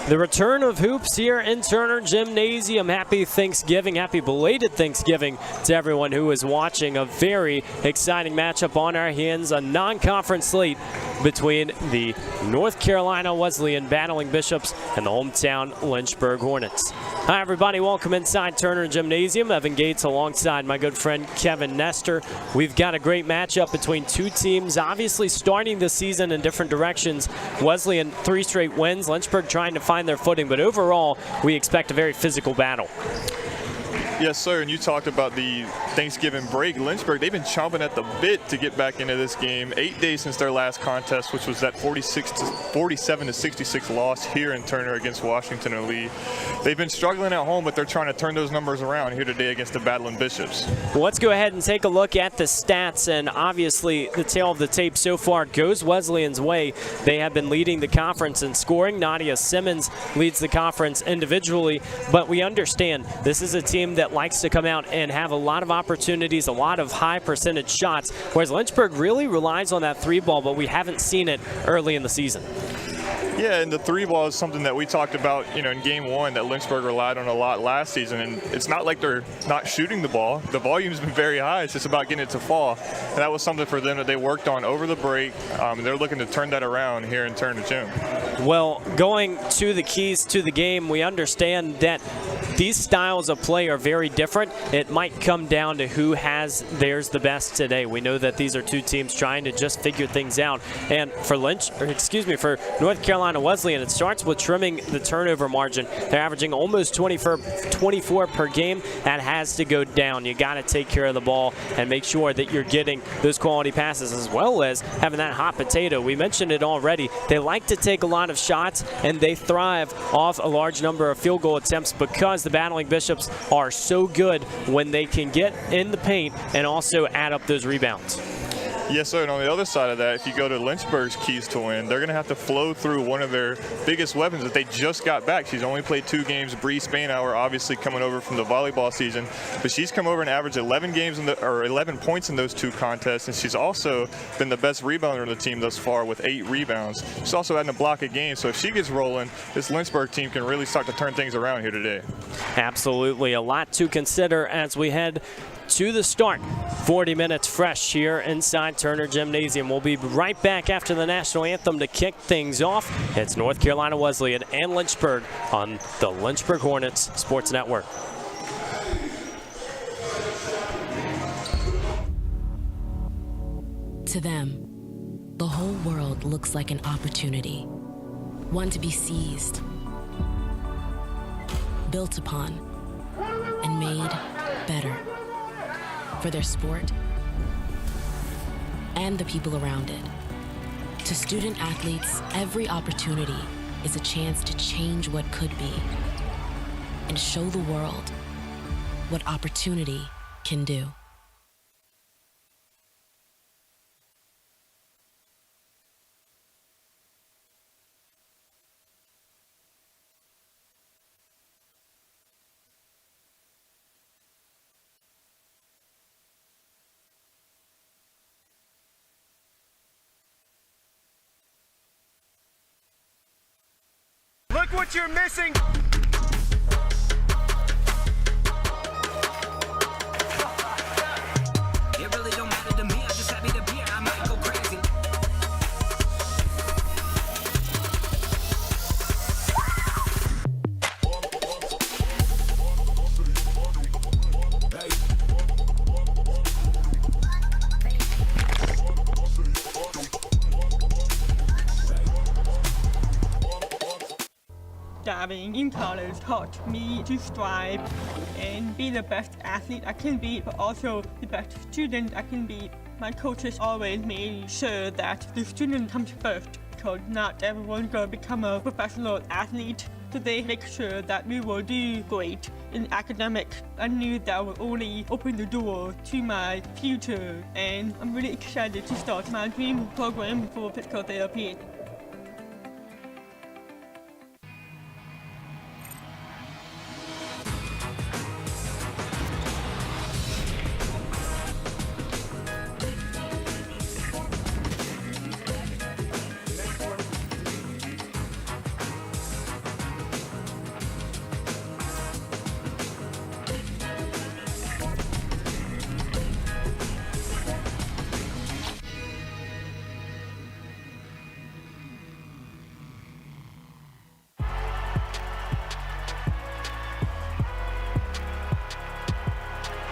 The return of hoops here in Turner Gymnasium. Happy Thanksgiving, happy belated Thanksgiving to everyone who is watching. A very exciting matchup on our hands, a non-conference slate between the North Carolina Wesleyan Battling Bishops and the hometown Lynchburg Hornets. Hi everybody, welcome inside Turner Gymnasium. Evan Gates alongside my good friend Kevin Nestor. We've got a great matchup between two teams, obviously starting the season in different directions. Wesleyan 3 straight wins, Lynchburg trying to find their footing, but overall we expect a very physical battle. Yes, sir, and you talked about the Thanksgiving break. Lynchburg, they've been chomping at the bit to get back into this game. 8 days since their last contest, which was that 47-66 loss here in Turner against Washington and Lee. They've been struggling at home, but they're trying to turn those numbers around here today against the Battling Bishops. Well, let's go ahead and take a look at the stats, and obviously the tail of the tape so far goes Wesleyan's way. They have been leading the conference in scoring. Nadia Simmons leads the conference individually, but we understand this is a team that likes to come out and have a lot of opportunities, a lot of high percentage shots, whereas Lynchburg really relies on that 3-ball, but we haven't seen it early in the season. Yeah, and the 3-ball is something that we talked about, in game 1 that Lynchburg relied on a lot last season. And it's not like they're not shooting the ball. The volume's been very high. It's just about getting it to fall. And that was something for them that they worked on over the break. They're looking to turn that around here in Turner Gym. Well, going to the keys to the game, we understand that these styles of play are very different. It might come down to who has theirs the best today. We know that these are two teams trying to just figure things out. And for for North Carolina Wesleyan, it starts with trimming the turnover margin. They're averaging almost 24 per game. That has to go down. You got to take care of the ball and make sure that you're getting those quality passes, as well as having that hot potato. We mentioned it already. They like to take a lot of shots, and they thrive off a large number of field goal attempts because the Battling Bishops are so good when they can get in the paint and also add up those rebounds. Yes, sir. And on the other side of that, if you go to Lynchburg's keys to win, they're going to have to flow through one of their biggest weapons that they just got back. She's only played 2 games. Bree Spainhour, obviously coming over from the volleyball season, but she's come over and averaged 11 points in those 2 contests, and she's also been the best rebounder on the team thus far with 8 rebounds. She's also adding a block a game, so if she gets rolling, this Lynchburg team can really start to turn things around here today. Absolutely. A lot to consider as we head to the start. 40 minutes fresh here inside Turner Gymnasium. We'll be right back after the national anthem to kick things off. It's North Carolina Wesleyan and Lynchburg on the Lynchburg Hornets Sports Network. To them, the whole world looks like an opportunity, one to be seized, built upon, and made better. For their sport and the people around it. To student athletes, every opportunity is a chance to change what could be and show the world what opportunity can do. Look what you're missing! It really don't matter to me, I'm just happy to be here, I might go crazy. Being in college taught me to strive and be the best athlete I can be, but also the best student I can be. My coaches always made sure that the student comes first, because not everyone's going to become a professional athlete. So they make sure that we will do great in academics. I knew that would only open the door to my future, and I'm really excited to start my dream program for physical therapy.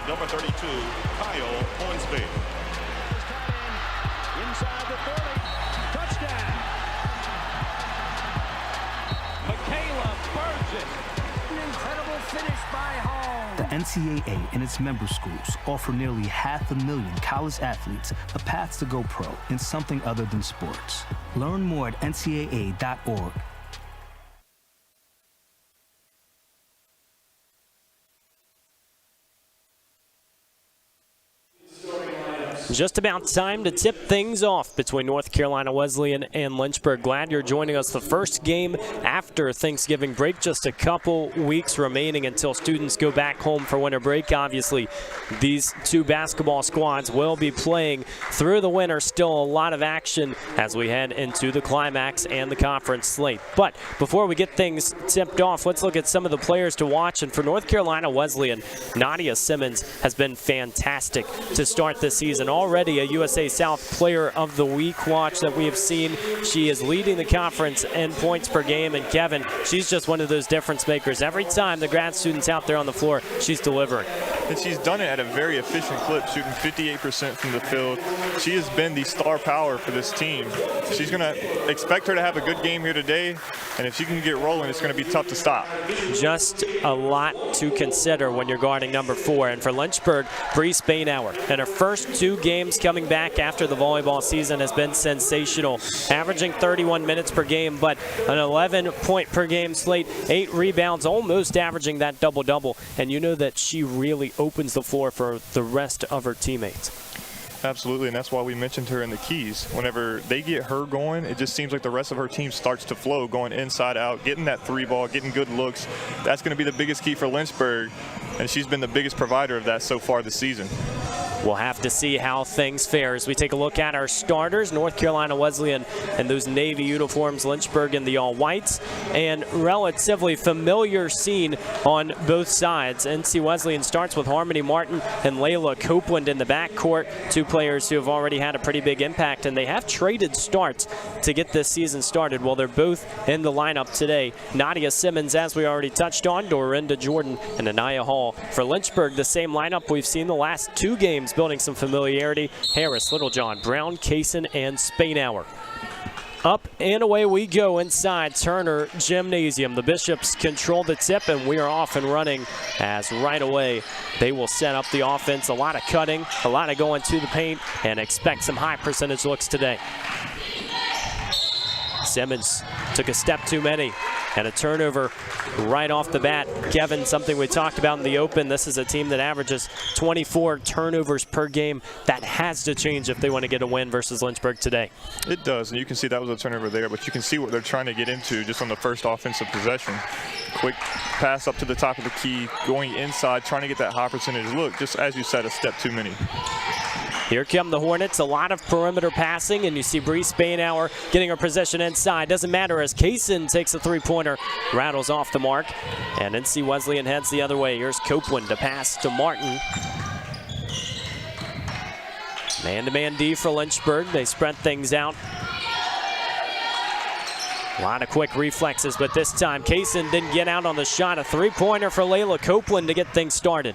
number 32, Kyle Hornsby. Inside the 30, touchdown. Michaela Burgess. An incredible finish by Hall. The NCAA and its member schools offer nearly 500,000 college athletes a path to go pro in something other than sports. Learn more at ncaa.org. Just about time to tip things off between North Carolina Wesleyan and Lynchburg. Glad you're joining us. The first game after Thanksgiving break, just a couple weeks remaining until students go back home for winter break. Obviously, these two basketball squads will be playing through the winter. Still a lot of action as we head into the climax and the conference slate. But before we get things tipped off, let's look at some of the players to watch. And for North Carolina Wesleyan, Nadia Simmons has been fantastic to start this season. Already a USA South Player of the Week watch that we have seen. She is leading the conference in points per game. And Kevin, she's just one of those difference makers. Every time the grad student's out there on the floor, she's delivering. And she's done it at a very efficient clip, shooting 58% from the field. She has been the star power for this team. She's going to expect her to have a good game here today. And if she can get rolling, it's going to be tough to stop. Just a lot to consider when you're guarding number 4. And for Lynchburg, Bree Spainhour, in her first 2 games coming back after the volleyball season, has been sensational. Averaging 31 minutes per game, but an 11-point per game slate, 8 rebounds, almost averaging that double-double. And you know that she really opens the floor for the rest of her teammates. Absolutely, and that's why we mentioned her in the keys. Whenever they get her going, it just seems like the rest of her team starts to flow, going inside out, getting that 3 ball, getting good looks. That's going to be the biggest key for Lynchburg, and she's been the biggest provider of that so far this season. We'll have to see how things fare as we take a look at our starters. North Carolina Wesleyan in those navy uniforms, Lynchburg in the all-whites, and relatively familiar scene on both sides. NC Wesleyan starts with Harmony Martin and Layla Copeland in the backcourt, 2 players who have already had a pretty big impact, and they have traded starts to get this season started. Well, they're both in the lineup today. Nadia Simmons, as we already touched on, Dorinda Jordan, and Anaya Hall. For Lynchburg, the same lineup we've seen the last 2 games, building some familiarity. Harris, Littlejohn, Brown, Kaysen, and Spainhour. Up and away we go inside Turner Gymnasium. The Bishops control the tip, and we are off and running as right away they will set up the offense. A lot of cutting, a lot of going to the paint, and expect some high percentage looks today. Simmons took a step too many, and a turnover right off the bat. Kevin, something we talked about in the open, this is a team that averages 24 turnovers per game. That has to change if they want to get a win versus Lynchburg today. It does, and you can see that was a turnover there, but you can see what they're trying to get into just on the first offensive possession. Quick pass up to the top of the key, going inside, trying to get that high percentage look. Just as you said, a step too many. Here come the Hornets, a lot of perimeter passing, and you see Bree Spainhour getting her possession inside. Doesn't matter as Kaysen takes a 3-pointer, rattles off the mark, and NC Wesleyan heads the other way. Here's Copeland to pass to Martin. Man-to-man D for Lynchburg. They spread things out. A lot of quick reflexes, but this time Kaysen didn't get out on the shot. A 3-pointer for Layla Copeland to get things started.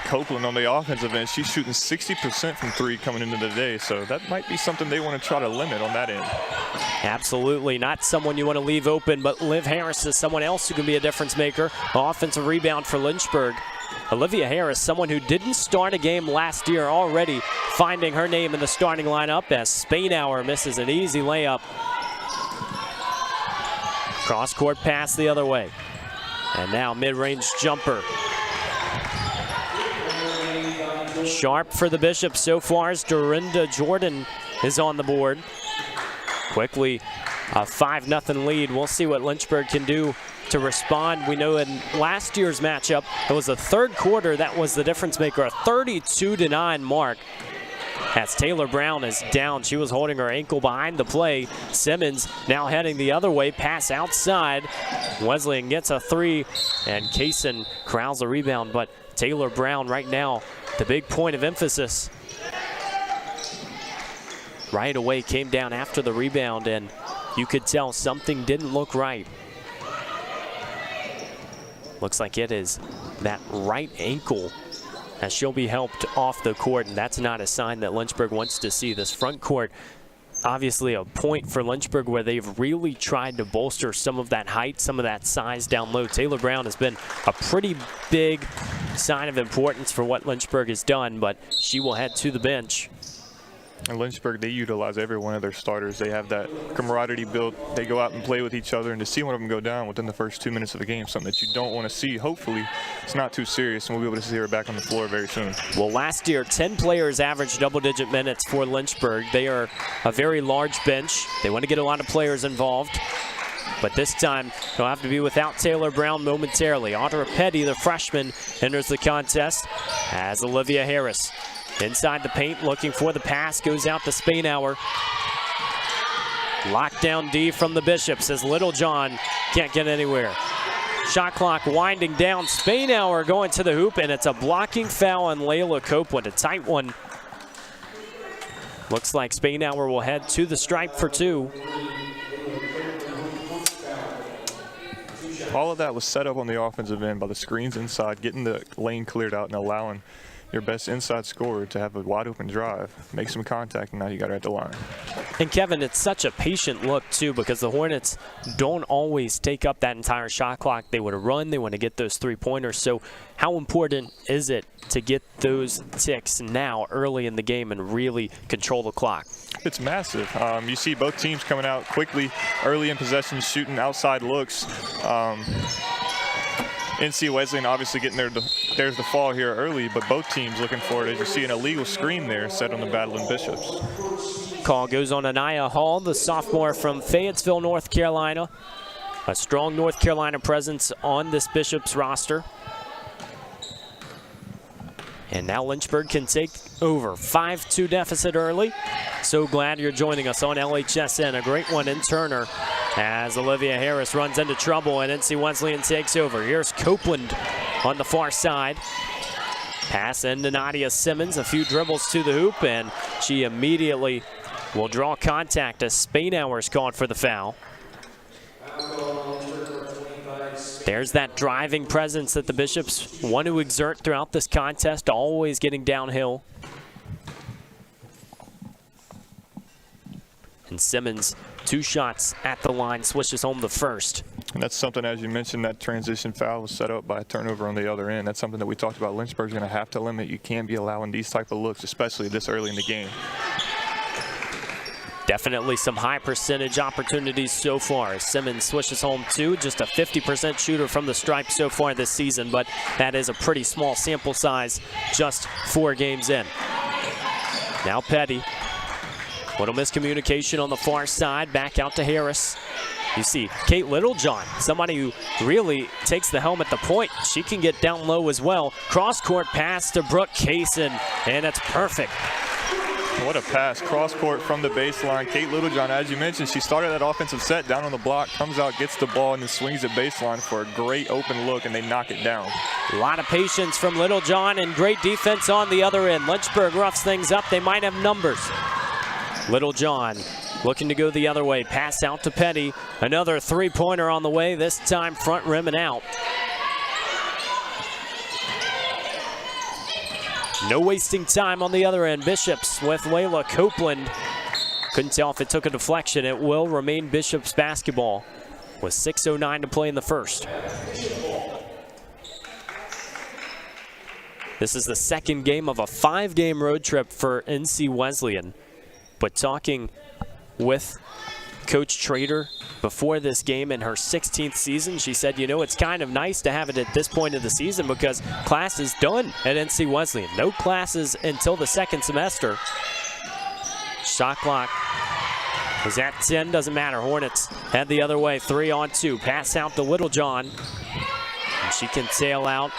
Copeland on the offensive end, she's shooting 60% from 3 coming into the day, so that might be something they want to try to limit on that end. Absolutely, not someone you want to leave open, but Liv Harris is someone else who can be a difference maker. Offensive rebound for Lynchburg. Olivia Harris, someone who didn't start a game last year, already finding her name in the starting lineup as Spainhour misses an easy layup. Cross-court pass the other way. And now mid-range jumper. Sharp for the Bishops so far as Dorinda Jordan is on the board. Quickly, a 5-0 lead. We'll see what Lynchburg can do to respond. We know in last year's matchup, it was the 3rd quarter that was the difference maker, a 32-9 mark. As Taylor Brown is down, she was holding her ankle behind the play. Simmons now heading the other way, pass outside. Wesleyan gets a 3, and Kaysen corrals a rebound, but Taylor Brown right now, the big point of emphasis. Right away came down after the rebound, and you could tell something didn't look right. Looks like it is that right ankle as she'll be helped off the court, and that's not a sign that Lynchburg wants to see. This front court, obviously a point for Lynchburg where they've really tried to bolster some of that height, some of that size down low. Taylor Brown has been a pretty big sign of importance for what Lynchburg has done, but she will head to the bench. And Lynchburg, they utilize every one of their starters. They have that camaraderie built. They go out and play with each other, and to see one of them go down within the first 2 minutes of the game, something that you don't want to see. Hopefully, it's not too serious, and we'll be able to see her back on the floor very soon. Well, last year, 10 players averaged double-digit minutes for Lynchburg. They are a very large bench. They want to get a lot of players involved. But this time, they'll have to be without Taylor Brown momentarily. Audra Petty, the freshman, enters the contest as Olivia Harris. Inside the paint, looking for the pass, goes out to Spainhour. Lockdown D from the Bishops as Littlejohn can't get anywhere. Shot clock winding down. Spainhour going to the hoop, and it's a blocking foul on Layla Copeland, a tight one. Looks like Spainhour will head to the stripe for two. All of that was set up on the offensive end by the screens inside, getting the lane cleared out and allowing your best inside scorer to have a wide open drive, make some contact, and now you got her at the line. And Kevin, it's such a patient look too, because the Hornets don't always take up that entire shot clock. They want to run, they want to get those three-pointers. So how important is it to get those ticks now early in the game and really control the clock? It's massive. You see both teams coming out quickly, early in possession, shooting outside looks. NC Wesleyan obviously getting there's the fall here early, but both teams looking for it. As you see an illegal screen there set on the Battling Bishops. Call goes on Anaya Hall, the sophomore from Fayetteville, North Carolina. A strong North Carolina presence on this Bishops roster. And now Lynchburg can take over. 5-2 deficit early. So glad you're joining us on LHSN. A great one in Turner as Olivia Harris runs into trouble and NC Wesleyan takes over. Here's Copeland on the far side. Pass into Nadia Simmons. A few dribbles to the hoop, and she immediately will draw contact as Spainhour is called for the foul. There's that driving presence that the Bishops want to exert throughout this contest, always getting downhill. And Simmons, 2 shots at the line, swishes home the first. And that's something, as you mentioned, that transition foul was set up by a turnover on the other end. That's something that we talked about. Lynchburg's going to have to limit. You can't be allowing these type of looks, especially this early in the game. Definitely some high percentage opportunities so far. Simmons swishes home 2, just a 50% shooter from the stripe so far this season, but that is a pretty small sample size just 4 games in. Now Petty. Little miscommunication on the far side, back out to Harris. You see Kate Littlejohn, somebody who really takes the helm at the point. She can get down low as well. Cross-court pass to Brooke Kaysen, and it's perfect. What a pass, cross-court from the baseline. Kate Littlejohn, as you mentioned, she started that offensive set down on the block, comes out, gets the ball, and then swings at baseline for a great open look, and they knock it down. A lot of patience from Littlejohn and great defense on the other end. Lynchburg roughs things up. They might have numbers. Littlejohn looking to go the other way. Pass out to Petty. Another three-pointer on the way, this time front rim and out. No wasting time on the other end. Bishops with Layla Copeland. Couldn't tell if it took a deflection. It will remain Bishops basketball with 6:09 to play in the first. This is the second game of a 5-game road trip for NC Wesleyan. But talking with Coach Trader before this game in her 16th season, she said, you know, it's kind of nice to have it at this point of the season because class is done at NC Wesleyan. No classes until the second semester. Shot clock is at 10, doesn't matter. Hornets head the other way, 3-on-2. Pass out to Littlejohn. And she can sail out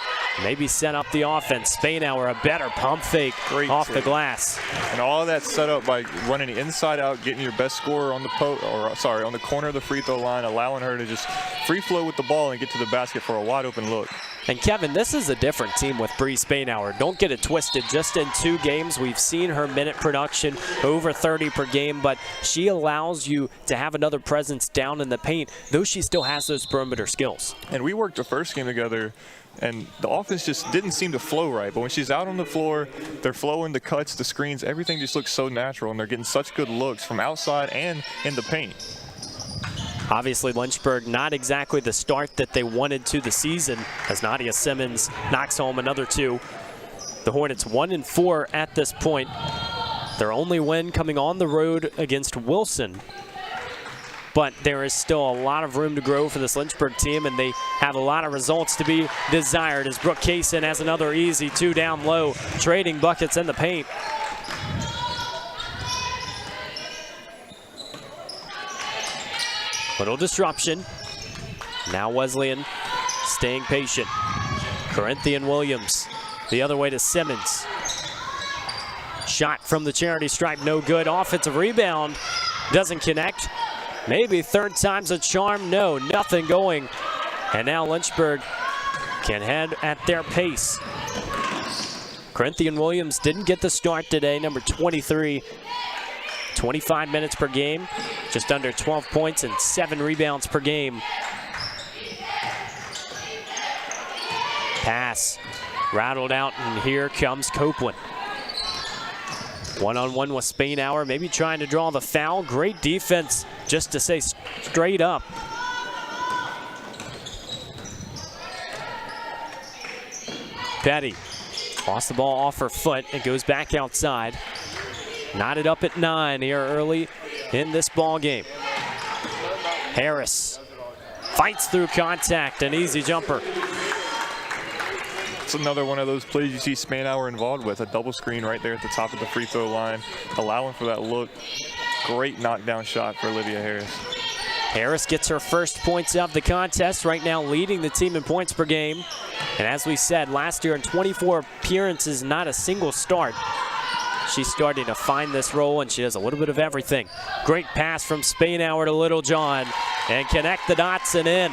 maybe set up the offense. Spainhour, a better pump fake off the glass. And all of that set up by running inside out, getting your best scorer on the on the corner of the free throw line, allowing her to just free flow with the ball and get to the basket for a wide open look. And Kevin, this is a different team with Bree Spainhour. Don't get it twisted. Just in 2 games, we've seen her minute production over 30 per game, but she allows you to have another presence down in the paint, though she still has those perimeter skills. And we worked the first game together, and the offense just didn't seem to flow right. But when she's out on the floor, they're flowing, the cuts, the screens, everything just looks so natural, and they're getting such good looks from outside and in the paint. Obviously, Lynchburg not exactly the start that they wanted to the season, as Nadia Simmons knocks home another 2. The Hornets 1-4 at this point. Their only win coming on the road against Wilson. But there is still a lot of room to grow for this Lynchburg team, and they have a lot of results to be desired as Brooke Kaysen has another easy 2 down low, trading buckets in the paint. Little disruption. Now Wesleyan staying patient. Corinthian Williams the other way to Simmons. Shot from the charity stripe, no good. Offensive rebound, doesn't connect. Maybe third time's a charm. No, nothing going. And now Lynchburg can head at their pace. Corinthian Williams didn't get the start today, number 23. 25 minutes per game, just under 12 points and 7 rebounds per game. Pass rattled out, and here comes Copeland. One-on-one with Spainhour, maybe trying to draw the foul. Great defense just to say straight up. Petty lost the ball off her foot. It goes back outside. Knotted up at 9 here early in this ball game. Harris fights through contact, an easy jumper. It's another one of those plays you see Spainhour involved with, a double screen right there at the top of the free throw line, allowing for that look. Great knockdown shot for Olivia Harris. Harris gets her first points of the contest, right now leading the team in points per game. And as we said, last year in 24 appearances, not a single start. She's starting to find this role, and she does a little bit of everything. Great pass from Spainhour to Littlejohn, and connect the dots and in.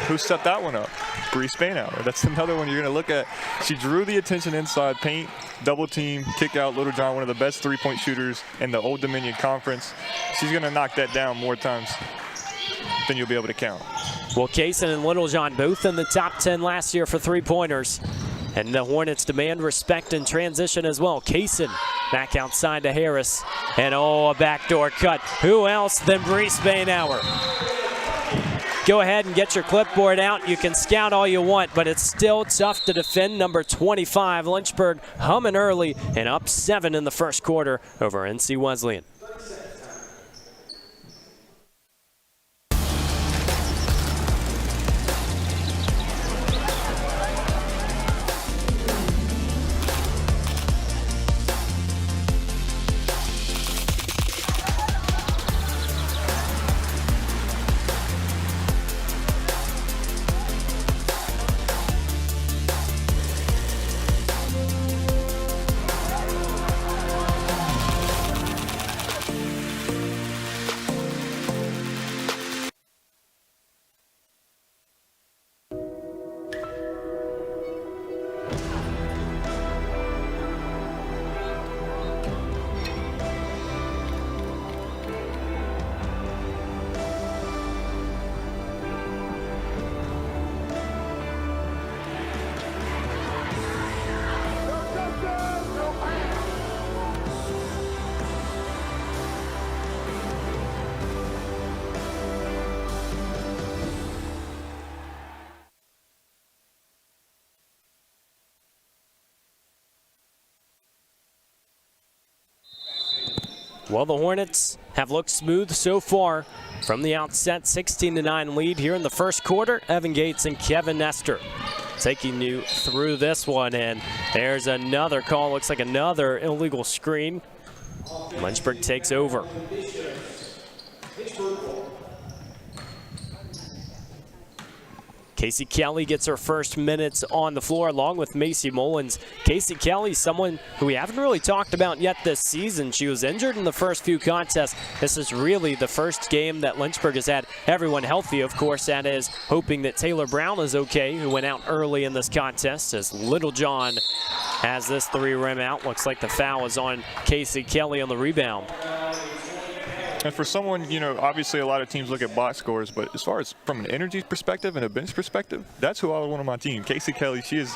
Who set that one up? Bree Spainhour. That's another one you're going to look at. She drew the attention inside, paint, double team, kick out Littlejohn, one of the best 3-point shooters in the Old Dominion Conference. She's going to knock that down more times than you'll be able to count. Well, Kaysen and Littlejohn both in the top 10 last year for 3-pointers. And the Hornets demand respect in transition as well. Kaysen back outside to Harris. And a backdoor cut. Who else than Bree Spainhour? Go ahead and get your clipboard out. You can scout all you want, but it's still tough to defend. Number 25, Lynchburg humming early and up 7 in the first quarter over NC Wesleyan. Well, the Hornets have looked smooth so far from the outset. 16-9 lead here in the first quarter. Evan Gates and Kevin Nestor taking you through this one. And there's another call. Looks like another illegal screen. Lynchburg takes over. Casey Kelly gets her first minutes on the floor along with Macy Mullins. Casey Kelly, someone who we haven't really talked about yet this season. She was injured in the first few contests. This is really the first game that Lynchburg has had everyone healthy. Of course, that is hoping that Taylor Brown is okay, who went out early in this contest, as Littlejohn has this 3 rim out. Looks like the foul is on Casey Kelly on the rebound. And for someone, you know, obviously a lot of teams look at box scores, but as far as from an energy perspective and a bench perspective, that's who I would want on my team. Casey Kelly, she is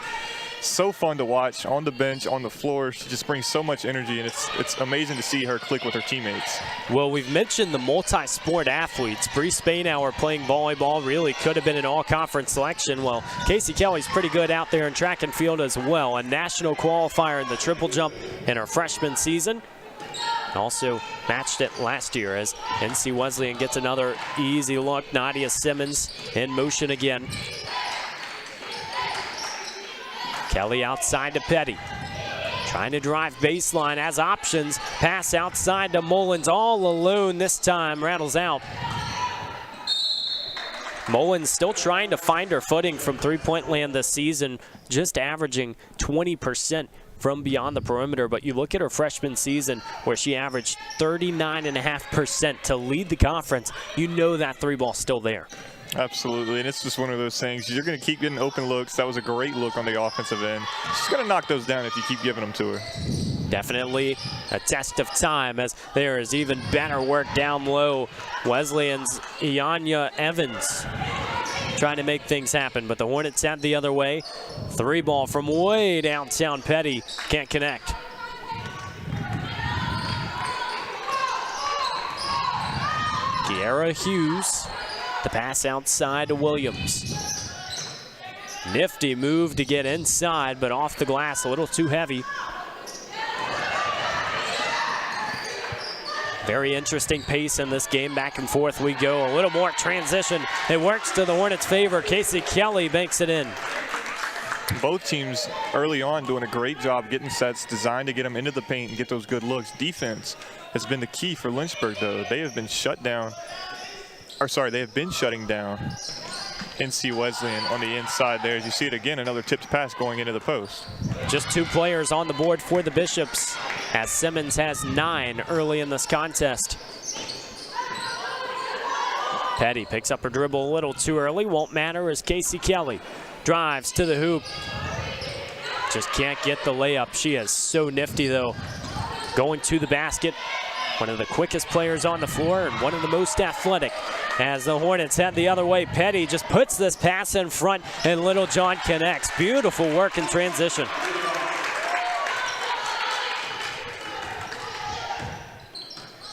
so fun to watch on the bench, on the floor. She just brings so much energy, and it's amazing to see her click with her teammates. Well, we've mentioned the multi-sport athletes. Bree Spainhour playing volleyball really could have been an all-conference selection. Well, Casey Kelly's pretty good out there in track and field as well. A national qualifier in the triple jump in her freshman season. Also matched it last year as NC Wesleyan gets another easy look. Nadia Simmons in motion again. Kelly outside to Petty. Trying to drive baseline, has options. Pass outside to Mullins, all alone this time, rattles out. Mullins still trying to find her footing from three-point land this season, just averaging 20% from beyond the perimeter, but you look at her freshman season where she averaged 39.5% to lead the conference. You know that 3-ball's still there. Absolutely, and it's just one of those things. You're going to keep getting open looks. That was a great look on the offensive end. She's going to knock those down if you keep giving them to her. Definitely a test of time, as there is even better work down low. Wesleyan's Ianya Evans trying to make things happen, but the Hornets head the other way. 3-ball from way downtown. Petty can't connect. Kiara Hughes, the pass outside to Williams. Nifty move to get inside, but off the glass, a little too heavy. Very interesting pace in this game. Back and forth we go. A little more transition. It works to the Hornets' favor. Casey Kelly banks it in. Both teams early on doing a great job getting sets designed to get them into the paint and get those good looks. Defense has been the key for Lynchburg, though. They have been shut down. Or sorry, they have been shutting down NC Wesleyan on the inside there. As you see it again, another tipped pass going into the post. Just 2 players on the board for the Bishops, as Simmons has 9 early in this contest. Petty picks up her dribble a little too early. Won't matter as Casey Kelly drives to the hoop. Just can't get the layup. She is so nifty, though. Going to the basket. One of the quickest players on the floor and one of the most athletic. As the Hornets head the other way, Petty just puts this pass in front and Littlejohn connects. Beautiful work in transition.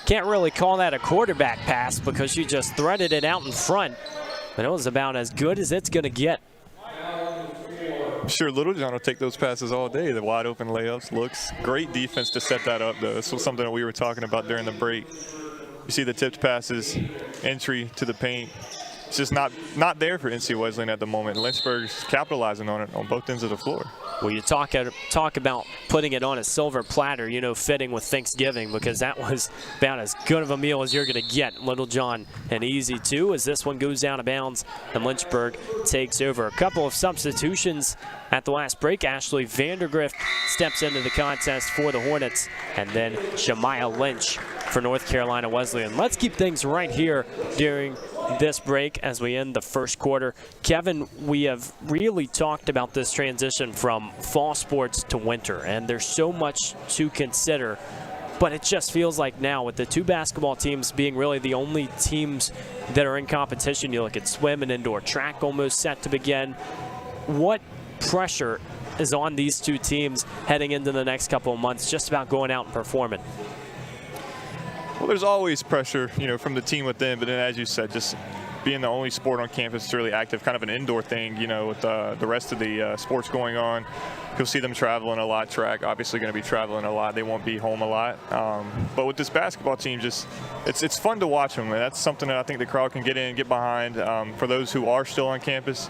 Can't really call that a quarterback pass because she just threaded it out in front, but it was about as good as it's going to get. I'm sure Littlejohn will take those passes all day. The wide open layups, looks. Great defense to set that up, though. This was something that we were talking about during the break. You see the tipped passes, entry to the paint. It's just not there for NC Wesleyan at the moment. Lynchburg's capitalizing on it on both ends of the floor. Well, you talk about putting it on a silver platter, you know, fitting with Thanksgiving, because that was about as good of a meal as you're going to get. Littlejohn an easy 2 as this one goes out of bounds and Lynchburg takes over. A couple of substitutions at the last break. Ashley Vandergrift steps into the contest for the Hornets, and then Shemaya Lynch for North Carolina Wesleyan. Let's keep things right here during this break as we end the first quarter. Kevin, we have really talked about this transition from fall sports to winter, and there's so much to consider, but it just feels like now with the 2 basketball teams being really the only teams that are in competition, you look at swim and indoor track almost set to begin. What pressure is on these 2 teams heading into the next couple of months just about going out and performing? Well, there's always pressure, you know, from the team within, but then as you said, just being the only sport on campus that's really active, kind of an indoor thing, you know, with the rest of the sports going on. You'll see them traveling a lot. Track, obviously going to be traveling a lot. They won't be home a lot. But with this basketball team, just it's fun to watch them, and that's something that I think the crowd can get in, get behind for those who are still on campus.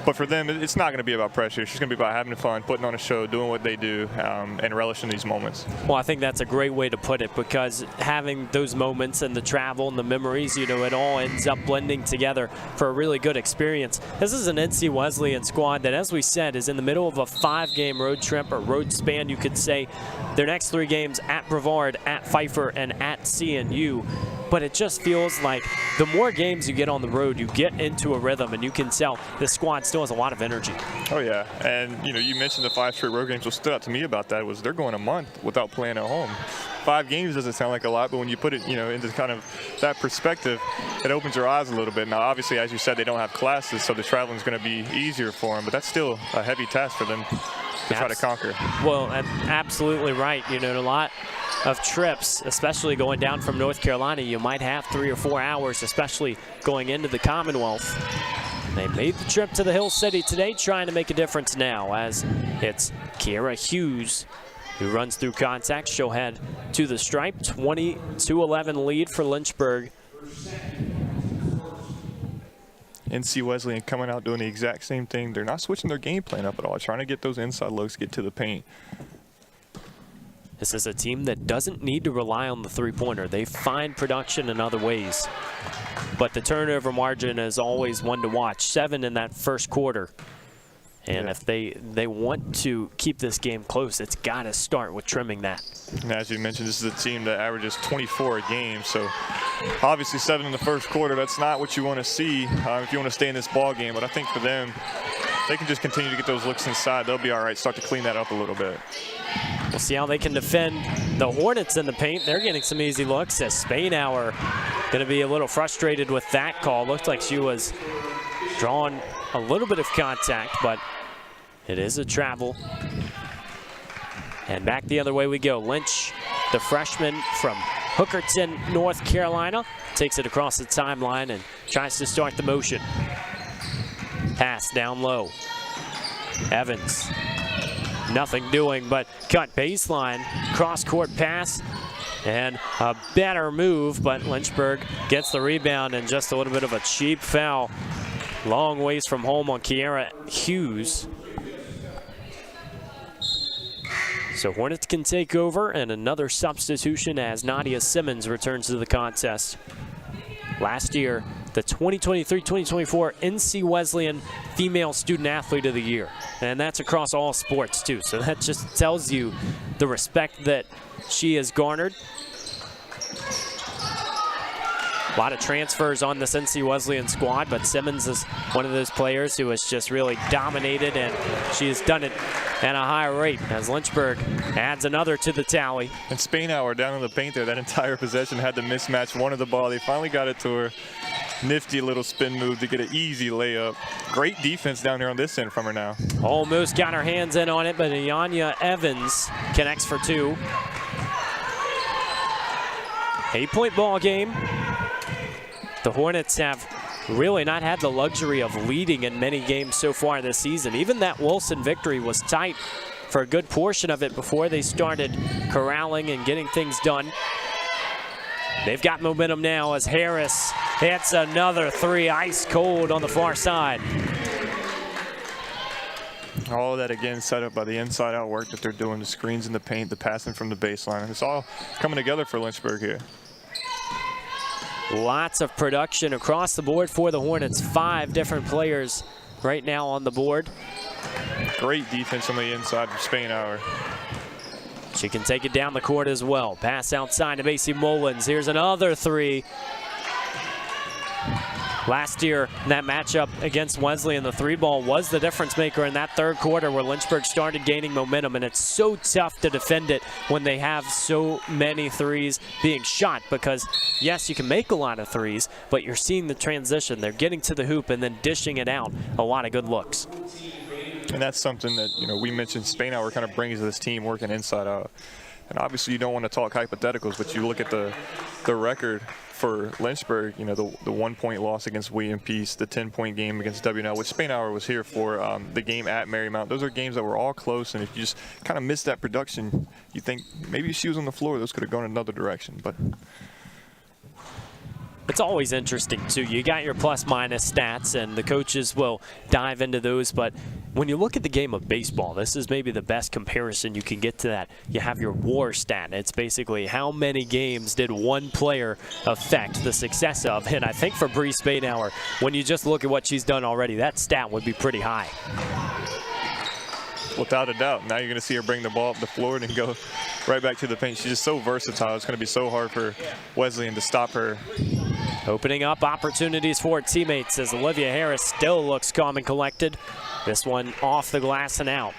But for them, it's not going to be about pressure. It's just going to be about having fun, putting on a show, doing what they do, and relishing these moments. Well, I think that's a great way to put it, because having those moments and the travel and the memories, you know, it all ends up blending together. together for a really good experience. This is an NC Wesleyan squad that, as we said, is in the middle of a 5-game road trip, or road span, you could say. Their next 3 games at Brevard, at Pfeiffer, and at CNU. But it just feels like the more games you get on the road, you get into a rhythm, and you can tell this squad still has a lot of energy. Oh yeah, and you mentioned the 5 straight road games. What stood out to me about that was they're going a month without playing at home. 5 games doesn't sound like a lot, but when you put it, into kind of that perspective, it opens your eyes a little bit. Now, obviously, as you said, they don't have classes, so the traveling is going to be easier for them, but that's still a heavy task for them to try to conquer. Well, absolutely right. A lot of trips, especially going down from North Carolina, you might have 3 or 4 hours, especially going into the Commonwealth. They made the trip to the Hill City today, trying to make a difference now, as it's Kiera Hughes who runs through contact. She'll head to the stripe. 20-11 lead for Lynchburg. NC Wesleyan coming out doing the exact same thing. They're not switching their game plan up at all, trying to get those inside looks, get to the paint. This is a team that doesn't need to rely on the three-pointer. They find production in other ways. But the turnover margin is always one to watch. 7 in that first quarter. And if they want to keep this game close, it's got to start with trimming that. And as you mentioned, this is a team that averages 24 a game. So obviously 7 in the first quarter, that's not what you want to see if you want to stay in this ball game. But I think for them, they can just continue to get those looks inside. They'll be all right. Start to clean that up a little bit. We'll see how they can defend the Hornets in the paint. They're getting some easy looks, as Spainhour going to be a little frustrated with that call. Looked like she was drawing a little bit of contact, but it is a travel. And back the other way we go. Lynch, the freshman from Hookerton, North Carolina, takes it across the timeline and tries to start the motion. Pass down low. Evans, nothing doing but cut baseline, cross-court pass, and a better move, but Lynchburg gets the rebound and just a little bit of a cheap foul. Long ways from home on Kiera Hughes. So Hornets can take over, and another substitution as Nadia Simmons returns to the contest. Last year, the 2023-2024 NC Wesleyan Female Student Athlete of the Year. And that's across all sports too. So that just tells you the respect that she has garnered. A lot of transfers on this NC Wesleyan squad, but Simmons is one of those players who has just really dominated, and she has done it at a high rate as Lynchburg adds another to the tally. And Spainhour down in the paint there, that entire possession had to mismatch one of the ball. They finally got it to her. Nifty little spin move to get an easy layup. Great defense down here on this end from her now. Almost got her hands in on it, but Ayanya Evans connects for 2. 8-point ball game. The Hornets have really not had the luxury of leading in many games so far this season. Even that Wilson victory was tight for a good portion of it before they started corralling and getting things done. They've got momentum now as Harris hits another 3, ice cold on the far side. All of that again set up by the inside out work that they're doing, the screens in the paint, the passing from the baseline. It's all coming together for Lynchburg here. Lots of production across the board for the Hornets. 5 different players right now on the board. Great defense on the inside from Spainhour. She can take it down the court as well. Pass outside to Macy Mullins. Here's another 3. Last year, in that matchup against Wesleyan, the 3-ball was the difference maker in that third quarter where Lynchburg started gaining momentum, and it's so tough to defend it when they have so many 3s being shot because, yes, you can make a lot of 3s, but you're seeing the transition. They're getting to the hoop and then dishing it out. A lot of good looks. And that's something that, we mentioned Spainhour kind of brings to this team working inside out. And obviously you don't want to talk hypotheticals, but you look at the record for Lynchburg, the 1-point loss against William Peace, the 10-point game against WNL, which Spainhour was here for, the game at Marymount. Those are games that were all close, and if you just kind of miss that production, you think maybe if she was on the floor, those could have gone another direction. But It's always interesting, too. You got your plus-minus stats, and the coaches will dive into those. But when you look at the game of baseball, this is maybe the best comparison you can get to that. You have your WAR stat. It's basically how many games did one player affect the success of. And I think for Bree Spainhour, when you just look at what she's done already, that stat would be pretty high. Without a doubt. Now you're going to see her bring the ball up the floor and go right back to the paint. She's just so versatile. It's going to be so hard for Wesleyan to stop her. Opening up opportunities for teammates as Olivia Harris still looks calm and collected. This one off the glass and out.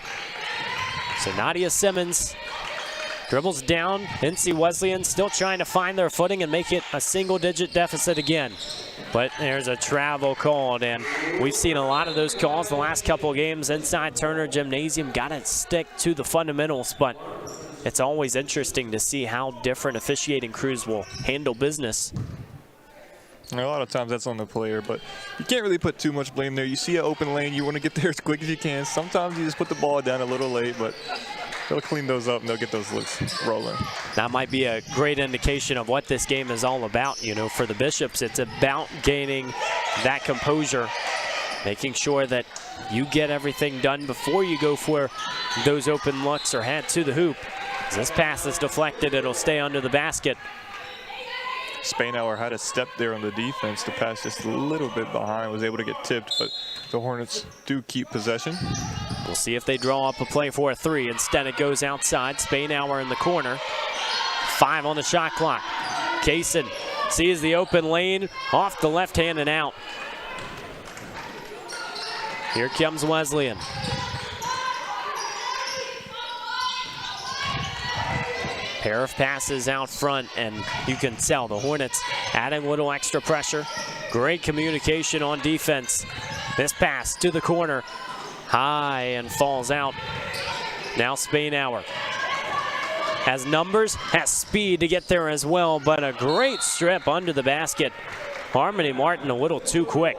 So Nadia Simmons dribbles down. NC Wesleyan still trying to find their footing and make it a single-digit deficit again. But there's a travel called, and we've seen a lot of those calls the last couple of games inside Turner Gymnasium. Got to stick to the fundamentals, but it's always interesting to see how different officiating crews will handle business. A lot of times that's on the player, but you can't really put too much blame there. You see an open lane, you want to get there as quick as you can. Sometimes you just put the ball down a little late, but they'll clean those up and they'll get those looks rolling. That might be a great indication of what this game is all about. You know, for the Bishops, it's about gaining that composure, making sure that you get everything done before you go for those open looks or head to the hoop. As this pass is deflected, it'll stay under the basket. Spainhour had a step there on the defense. The pass just a little bit behind, was able to get tipped, but the Hornets do keep possession. We'll see if they draw up a play for a three. Instead, it goes outside. Spainhour in the corner. 5 on the shot clock. Kaysen sees the open lane, off the left hand and out. Here comes Wesleyan. Pair of passes out front, and you can tell the Hornets adding a little extra pressure. Great communication on defense. This pass to the corner, high and falls out. Now Spainhour has numbers, has speed to get there as well, but a great strip under the basket. Harmony Martin a little too quick.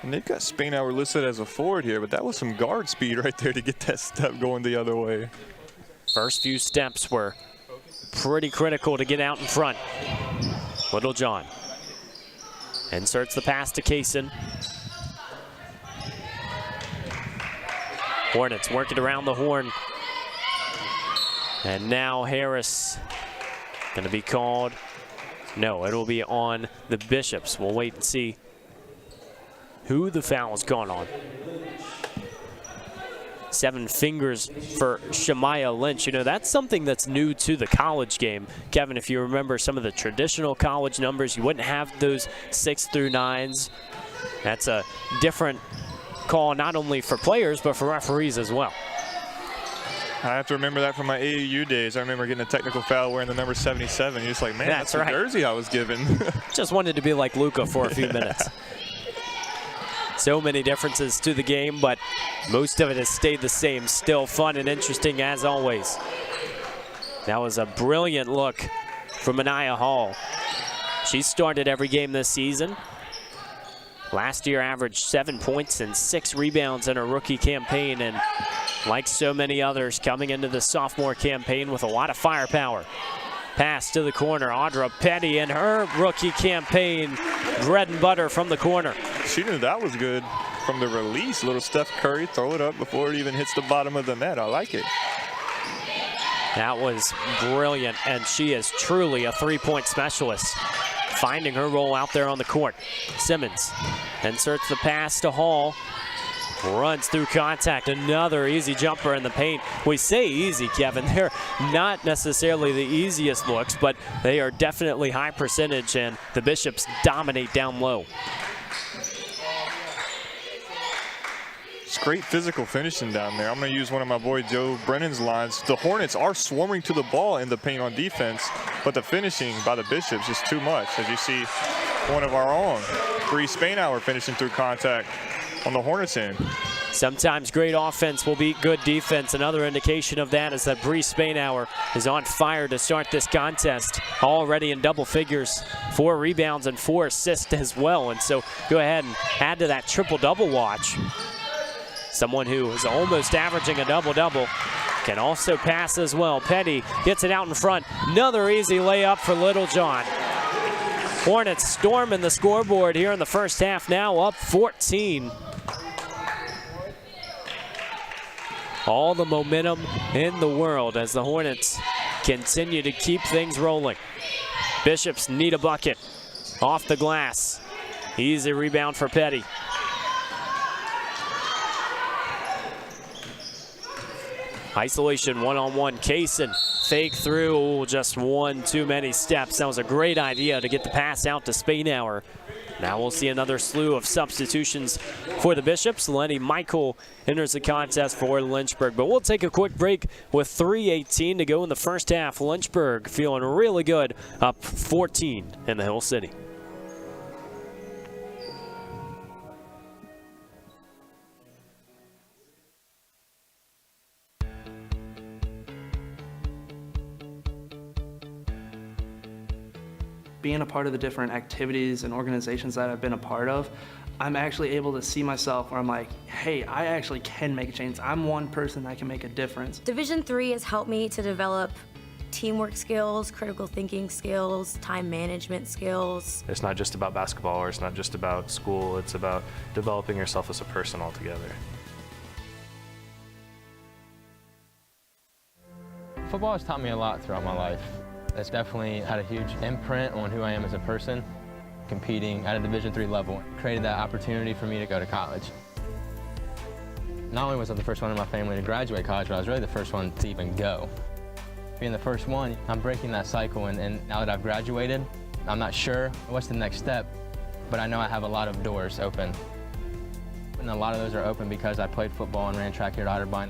And they've got Spainhour listed as a forward here, but that was some guard speed right there to get that step going the other way. First few steps were pretty critical to get out in front. Littlejohn inserts the pass to Kaysen. Hornets working around the horn. And now Harris going to be called. No, it'll be on the Bishops. We'll wait and see who the foul has gone on. 7 fingers for Shamaya Lynch. You know, that's something that's new to the college game. Kevin, if you remember some of the traditional college numbers, you wouldn't have those 6 through 9s. That's a different call, not only for players, but for referees as well. I have to remember that from my AAU days. I remember getting a technical foul wearing the number 77. You're just like, man, that's the jersey I was given. Just wanted to be like Luka for a few minutes. So many differences to the game, but most of it has stayed the same. Still fun and interesting as always. That was a brilliant look from Anaya Hall. She started every game this season. Last year averaged 7 points and 6 rebounds in her rookie campaign, and like so many others, coming into the sophomore campaign with a lot of firepower. Pass to the corner, Audra Petty in her rookie campaign, bread and butter from the corner. She knew that was good from the release. Little Steph Curry, throw it up before it even hits the bottom of the net. I like it. That was brilliant, and she is truly a three-point specialist, finding her role out there on the court. Simmons inserts the pass to Hall. Runs through contact, another easy jumper in the paint. We say easy, Kevin. They're not necessarily the easiest looks, but they are definitely high percentage, and the Bishops dominate down low. It's great physical finishing down there. I'm going to use one of my boy Joe Brennan's lines. The Hornets are swarming to the ball in the paint on defense, but the finishing by the Bishops is too much. As you see, one of our own, Bree Spainhour, finishing through contact on the Hornets end. Sometimes great offense will beat good defense. Another indication of that is that Bree Spainhour is on fire to start this contest, already in double figures, 4 rebounds and 4 assists as well. And so go ahead and add to that triple-double watch. Someone who is almost averaging a double-double. can also pass as well. Petty gets it out in front. Another easy layup for Littlejohn. Hornets storming the scoreboard here in the first half, now up 14. All the momentum in the world as the Hornets continue to keep things rolling. Bishops need a bucket. Off the glass. Easy rebound for Petty. Isolation one-on-one. Kaysen fake through. Ooh, just one too many steps. That was a great idea to get the pass out to Spainhour. Now we'll see another slew of substitutions for the Bishops. Lenny Michael enters the contest for Lynchburg. But we'll take a quick break with 3:18 to go in the first half. Lynchburg feeling really good, up 14 in the Hill City. Being a part of the different activities and organizations that I've been a part of, I'm actually able to see myself where I'm like, hey, I actually can make a change. I'm one person that can make a difference. Division III has helped me to develop teamwork skills, critical thinking skills, time management skills. It's not just about basketball, or it's not just about school, it's about developing yourself as a person altogether. Football has taught me a lot throughout my life. It's definitely had a huge imprint on who I am as a person. Competing at a Division III level created that opportunity for me to go to college. Not only was I the first one in my family to graduate college, but I was really the first one to even go. Being the first one, I'm breaking that cycle, and now that I've graduated, I'm not sure what's the next step, but I know I have a lot of doors open. And a lot of those are open because I played football and ran track here at Otterbein.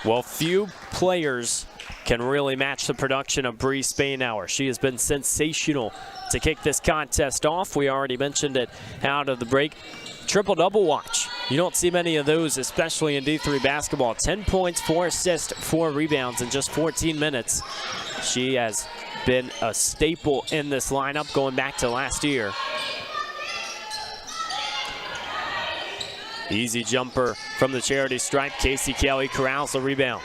Well, few players can really match the production of Bree Spainhour. She has been sensational to kick this contest off. We already mentioned it out of the break. Triple-double watch. You don't see many of those, especially in D3 basketball. 10 points, 4 assists, 4 rebounds in just 14 minutes. She has been a staple in this lineup going back to last year. Easy jumper from the charity stripe. Casey Kelly corrals the rebound.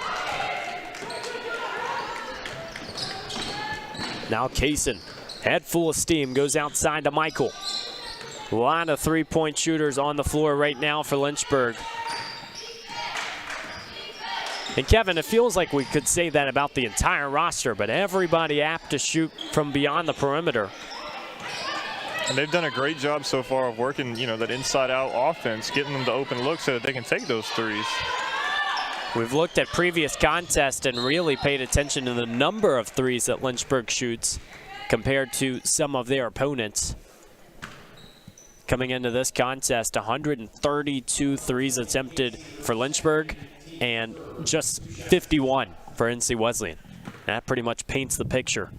Now Kaysen, head full of steam, goes outside to Michael. A lot of three-point shooters on the floor right now for Lynchburg. And Kevin, it feels like we could say that about the entire roster, but everybody apt to shoot from beyond the perimeter. And they've done a great job so far of working, that inside-out offense, getting them to open look so that they can take those threes. We've looked at previous contests and really paid attention to the number of threes that Lynchburg shoots compared to some of their opponents. Coming into this contest, 132 threes attempted for Lynchburg and just 51 for NC Wesleyan. That pretty much paints the picture.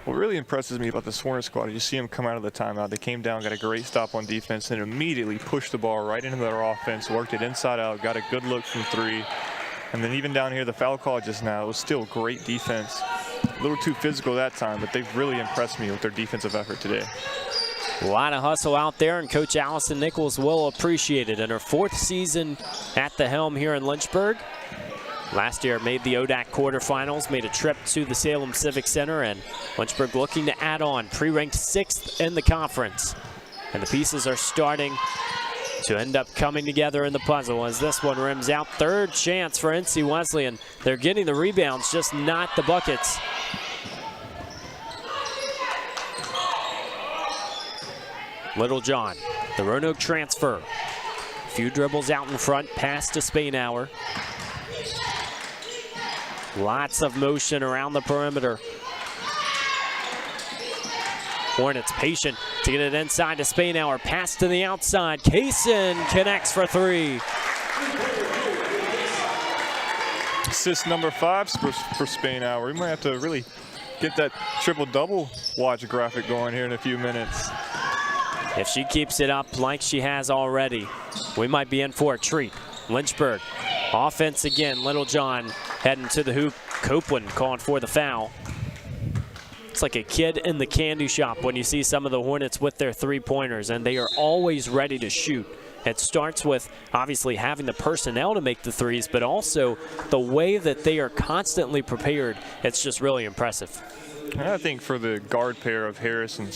What really impresses me about the Hornets squad is you see them come out of the timeout. They came down, got a great stop on defense, and immediately pushed the ball right into their offense, worked it inside out, got a good look from three. And then even down here, the foul call just now, it was still great defense. A little too physical that time, but they've really impressed me with their defensive effort today. A lot of hustle out there, and Coach Allison Nichols will appreciate it. In her 4th season at the helm here in Lynchburg. Last year made the ODAC quarterfinals, made a trip to the Salem Civic Center, and Lynchburg looking to add on, pre-ranked 6th in the conference. And the pieces are starting to end up coming together in the puzzle as this one rims out. 3rd chance for NC Wesleyan. They're getting the rebounds, just not the buckets. Littlejohn, the Roanoke transfer. Few dribbles out in front, pass to Spainhour. Lots of motion around the perimeter. Hornets patient to get it inside to Spainhour. Pass to the outside. Kaysen connects for 3. Assist number 5 for Spainhour. We might have to really get that triple-double watch graphic going here in a few minutes. If she keeps it up like she has already, we might be in for a treat. Lynchburg, offense again. Littlejohn heading to the hoop. Copeland calling for the foul. It's like a kid in the candy shop when you see some of the Hornets with their three-pointers, and they are always ready to shoot. It starts with obviously having the personnel to make the threes, but also the way that they are constantly prepared. It's just really impressive. And I think for the guard pair of Harris and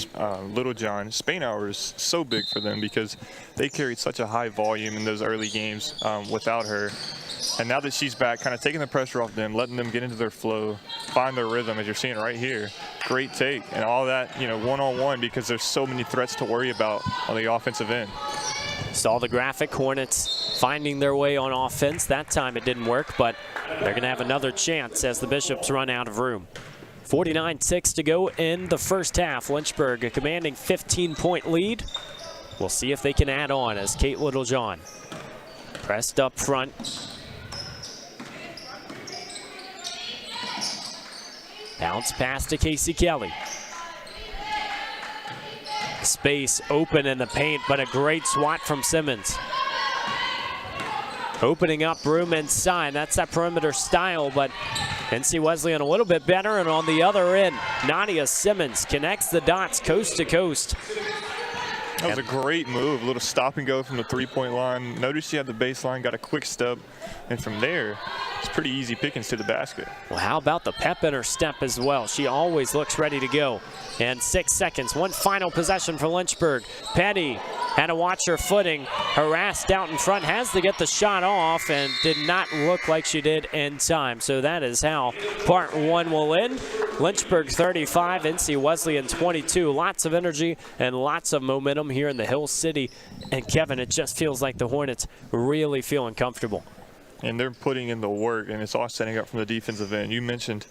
Littlejohn, Spainhour is so big for them because they carried such a high volume in those early games without her. And now that she's back, kind of taking the pressure off them, letting them get into their flow, find their rhythm, as you're seeing right here. Great take. And all that, one-on-one, because there's so many threats to worry about on the offensive end. Saw the graphic, Hornets finding their way on offense. That time it didn't work, but they're going to have another chance as the Bishops run out of room. 49-6 to go in the first half. Lynchburg a commanding 15-point lead. We'll see if they can add on as Kate Littlejohn pressed up front. Bounce pass to Casey Kelly. Space open in the paint, but a great swat from Simmons. Opening up room inside. That's that perimeter style, but NC Wesleyan a little bit better. And on the other end, Nadia Simmons connects the dots coast to coast. That was a great move, a little stop and go from the three-point line. Notice she had the baseline, got a quick step, and from there, it's pretty easy pickings to the basket. Well, how about the pep in her step as well? She always looks ready to go. And 6 seconds, one final possession for Lynchburg. Petty had to watch her footing, harassed out in front, has to get the shot off, and did not look like she did in time. So that is how part one will end. Lynchburg 35, NC Wesleyan 22. Lots of energy and lots of momentum here in the Hill City. And Kevin, it just feels like the Hornets really feeling comfortable. And they're putting in the work, and it's all setting up from the defensive end. You mentioned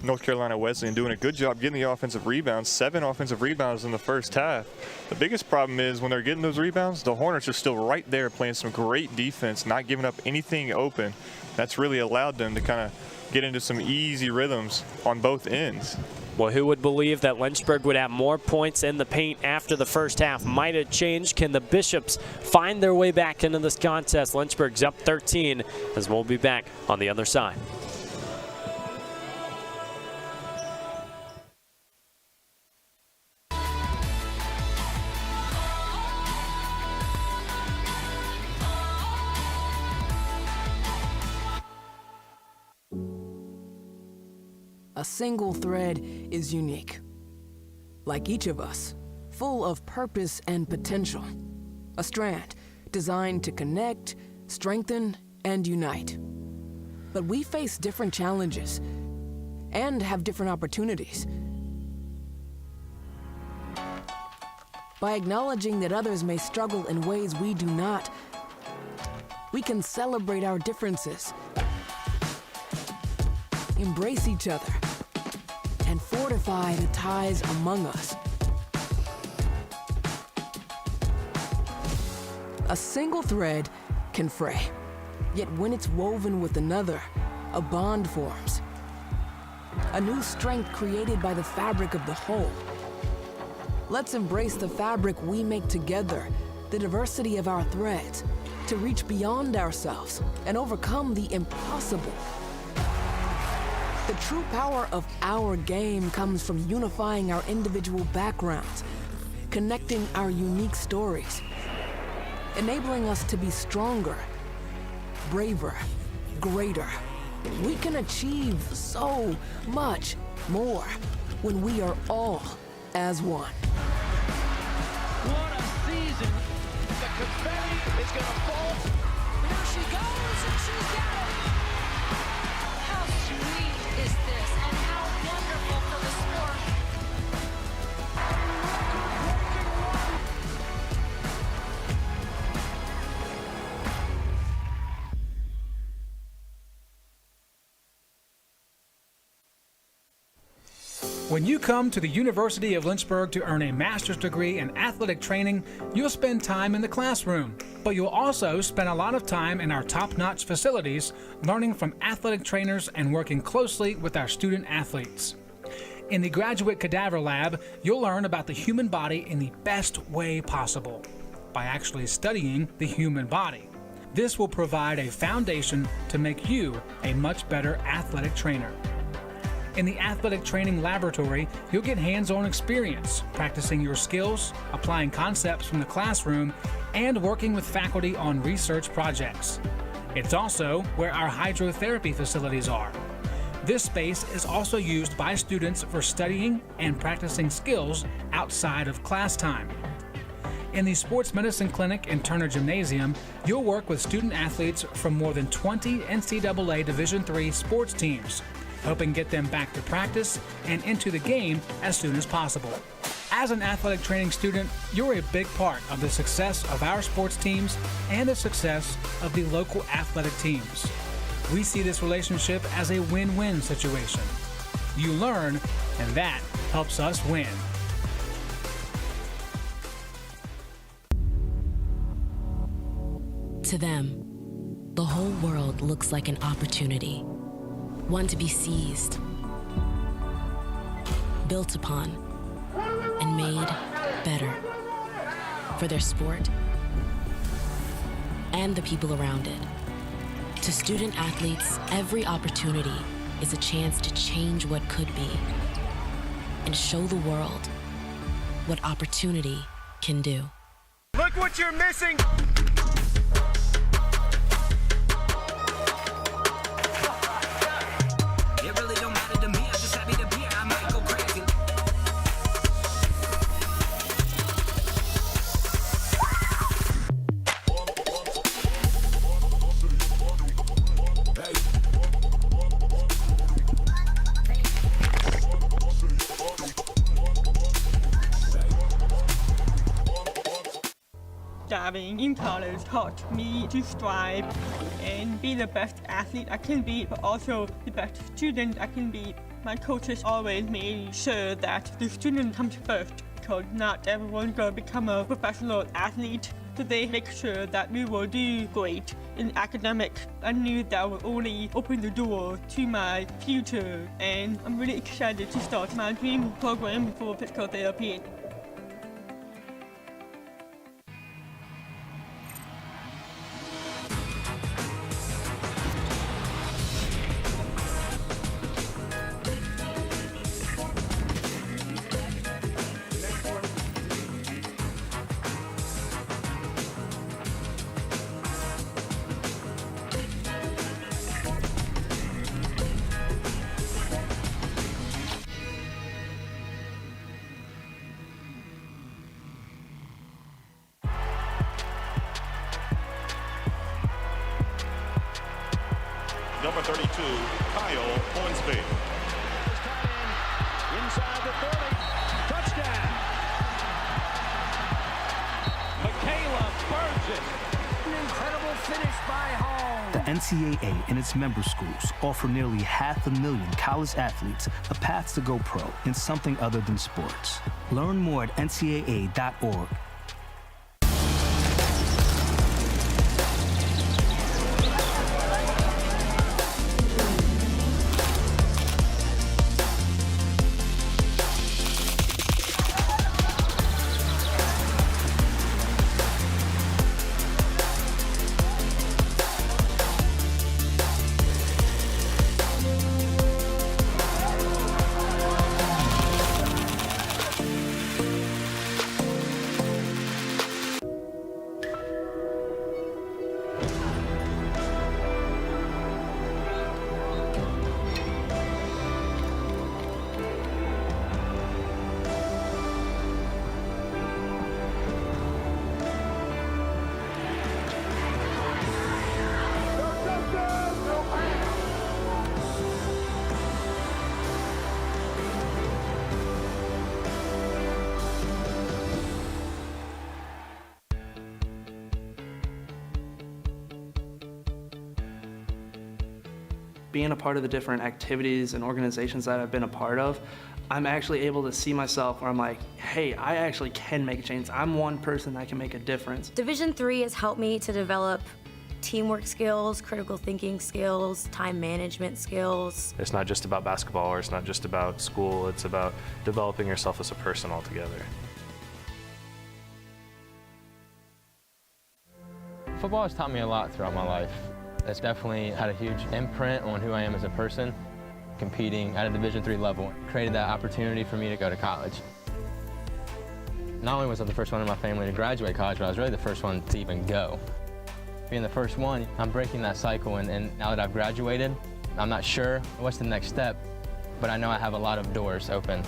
North Carolina Wesleyan doing a good job getting the offensive rebounds, 7 offensive rebounds in the first half. The biggest problem is when they're getting those rebounds, the Hornets are still right there playing some great defense, not giving up anything open. That's really allowed them to kind of get into some easy rhythms on both ends. Well, who would believe that Lynchburg would have more points in the paint after the first half? Might have changed. Can the Bishops find their way back into this contest? Lynchburg's up 13 as we'll be back on the other side. A single thread is unique. Like each of us, full of purpose and potential. A strand designed to connect, strengthen, and unite. But we face different challenges and have different opportunities. By acknowledging that others may struggle in ways we do not, we can celebrate our differences, embrace each other, and fortify the ties among us. A single thread can fray, yet when it's woven with another, a bond forms. A new strength created by the fabric of the whole. Let's embrace the fabric we make together, the diversity of our threads, to reach beyond ourselves and overcome the impossible. The true power of our game comes from unifying our individual backgrounds, connecting our unique stories, enabling us to be stronger, braver, greater. We can achieve so much more when we are all as one. What a season. The confetti is going to fall. There she goes, and she's got it. How sweet is this, and how wonderful for the sport. When you come to the University of Lynchburg to earn a master's degree in athletic training, you'll spend time in the classroom, but you'll also spend a lot of time in our top-notch facilities, learning from athletic trainers and working closely with our student athletes. In the Graduate Cadaver Lab, you'll learn about the human body in the best way possible, by actually studying the human body. This will provide a foundation to make you a much better athletic trainer. In the athletic training laboratory, you'll get hands-on experience, practicing your skills, applying concepts from the classroom, and working with faculty on research projects. It's also where our hydrotherapy facilities are. This space is also used by students for studying and practicing skills outside of class time. In the Sports Medicine Clinic and Turner Gymnasium, you'll work with student athletes from more than 20 NCAA Division III sports teams, helping get them back to practice and into the game as soon as possible. As an athletic training student, you're a big part of the success of our sports teams and the success of the local athletic teams. We see this relationship as a win-win situation. You learn, and that helps us win. To them, the whole world looks like an opportunity, one to be seized, built upon, and made better for their sport and the people around it. To student athletes, every opportunity is a chance to change what could be and show the world what opportunity can do. Look what you're missing! It really don't matter to me, I'm just happy to be here, I might go crazy. Diving in college taught me to strive and be the best athlete I can be, but also the best student I can be. My coaches always made sure that the student comes first, because not everyone's gonna become a professional athlete. So they make sure that we will do great in academics. I knew that would only open the door to my future, and I'm really excited to start my dream program for physical therapy. Number 32, Kyle Hornsby. Inside the 30. Touchdown. Michaela burns it. An incredible finish by Hall. The NCAA and its member schools offer nearly 500,000 college athletes a path to go pro in something other than sports. Learn more at ncaa.org. Being a part of the different activities and organizations that I've been a part of, I'm actually able to see myself where I'm like, hey, I actually can make a change. I'm one person that can make a difference. Division III has helped me to develop teamwork skills, critical thinking skills, time management skills. It's not just about basketball or it's not just about school, it's about developing yourself as a person altogether. Football has taught me a lot throughout my life. It's definitely had a huge imprint on who I am as a person. Competing at a Division III level created that opportunity for me to go to college. Not only was I the first one in my family to graduate college, but I was really the first one to even go. Being the first one, I'm breaking that cycle, and now that I've graduated, I'm not sure what's the next step, but I know I have a lot of doors open.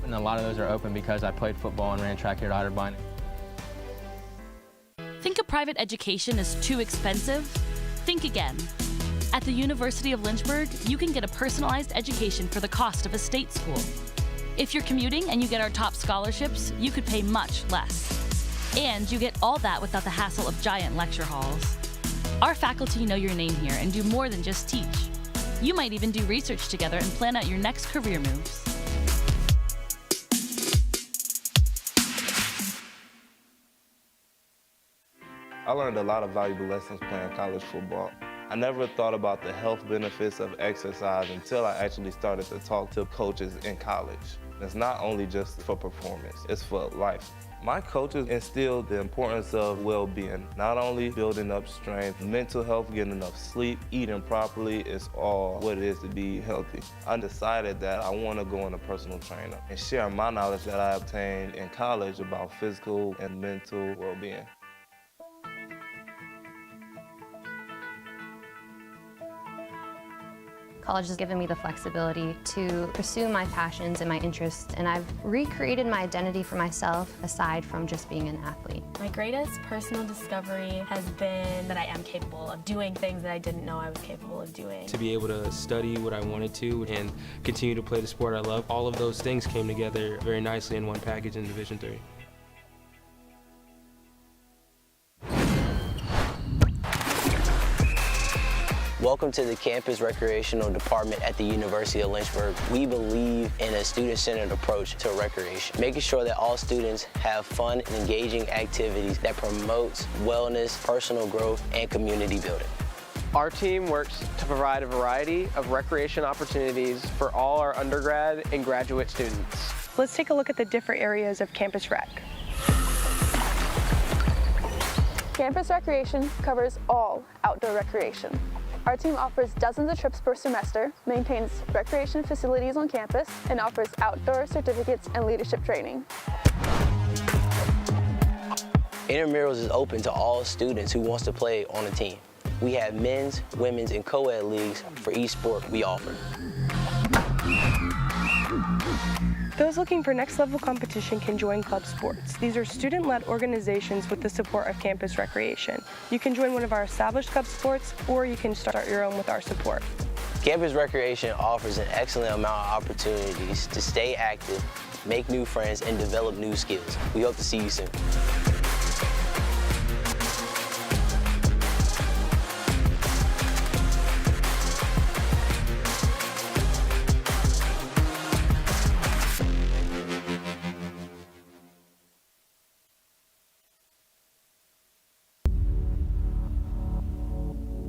And a lot of those are open because I played football and ran track here at Otterbein. Think a private education is too expensive? Think again. At the University of Lynchburg, you can get a personalized education for the cost of a state school. If you're commuting and you get our top scholarships, you could pay much less. And you get all that without the hassle of giant lecture halls. Our faculty know your name here and do more than just teach. You might even do research together and plan out your next career moves. I learned a lot of valuable lessons playing college football. I never thought about the health benefits of exercise until I actually started to talk to coaches in college. It's not only just for performance, it's for life. My coaches instilled the importance of well-being, not only building up strength, mental health, getting enough sleep, eating properly is all what it is to be healthy. I decided that I want to go into personal trainer and share my knowledge that I obtained in college about physical and mental well-being. College has given me the flexibility to pursue my passions and my interests, and I've recreated my identity for myself aside from just being an athlete. My greatest personal discovery has been that I am capable of doing things that I didn't know I was capable of doing. To be able to study what I wanted to and continue to play the sport I love, all of those things came together very nicely in one package in Division III. Welcome to the Campus Recreational Department at the University of Lynchburg. We believe in a student-centered approach to recreation, making sure that all students have fun and engaging activities that promotes wellness, personal growth, and community building. Our team works to provide a variety of recreation opportunities for all our undergrad and graduate students. Let's take a look at the different areas of campus rec. Campus recreation covers all outdoor recreation. Our team offers dozens of trips per semester, maintains recreation facilities on campus, and offers outdoor certificates and leadership training. Intramurals is open to all students who wants to play on a team. We have men's, women's, and co-ed leagues for each sport we offer. Those looking for next level competition can join club sports. These are student-led organizations with the support of campus recreation. You can join one of our established club sports, or you can start your own with our support. Campus recreation offers an excellent amount of opportunities to stay active, make new friends, and develop new skills. We hope to see you soon.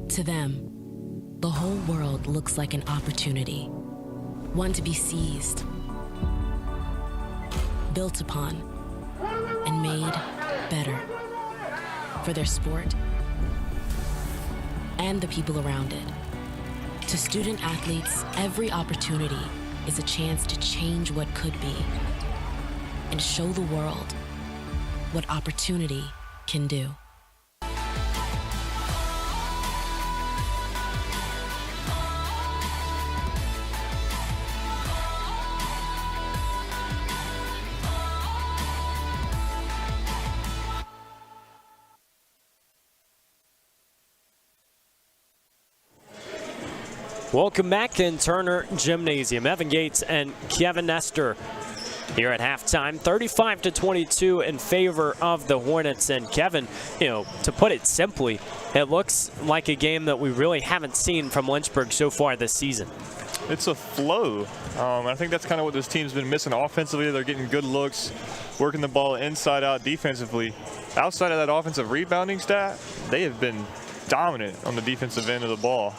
To them, the whole world looks like an opportunity, one to be seized, built upon, and made better for their sport and the people around it. To student athletes, every opportunity is a chance to change what could be and show the world what opportunity can do. Welcome back in Turner Gymnasium. Evan Gates and Kevin Nestor here at halftime, 35-22 in favor of the Hornets. And Kevin, to put it simply, it looks like a game that we really haven't seen from Lynchburg so far this season. It's a flow. I think that's kind of what this team's been missing offensively. They're getting good looks, working the ball inside out defensively. Outside of that offensive rebounding stat, they have been dominant on the defensive end of the ball.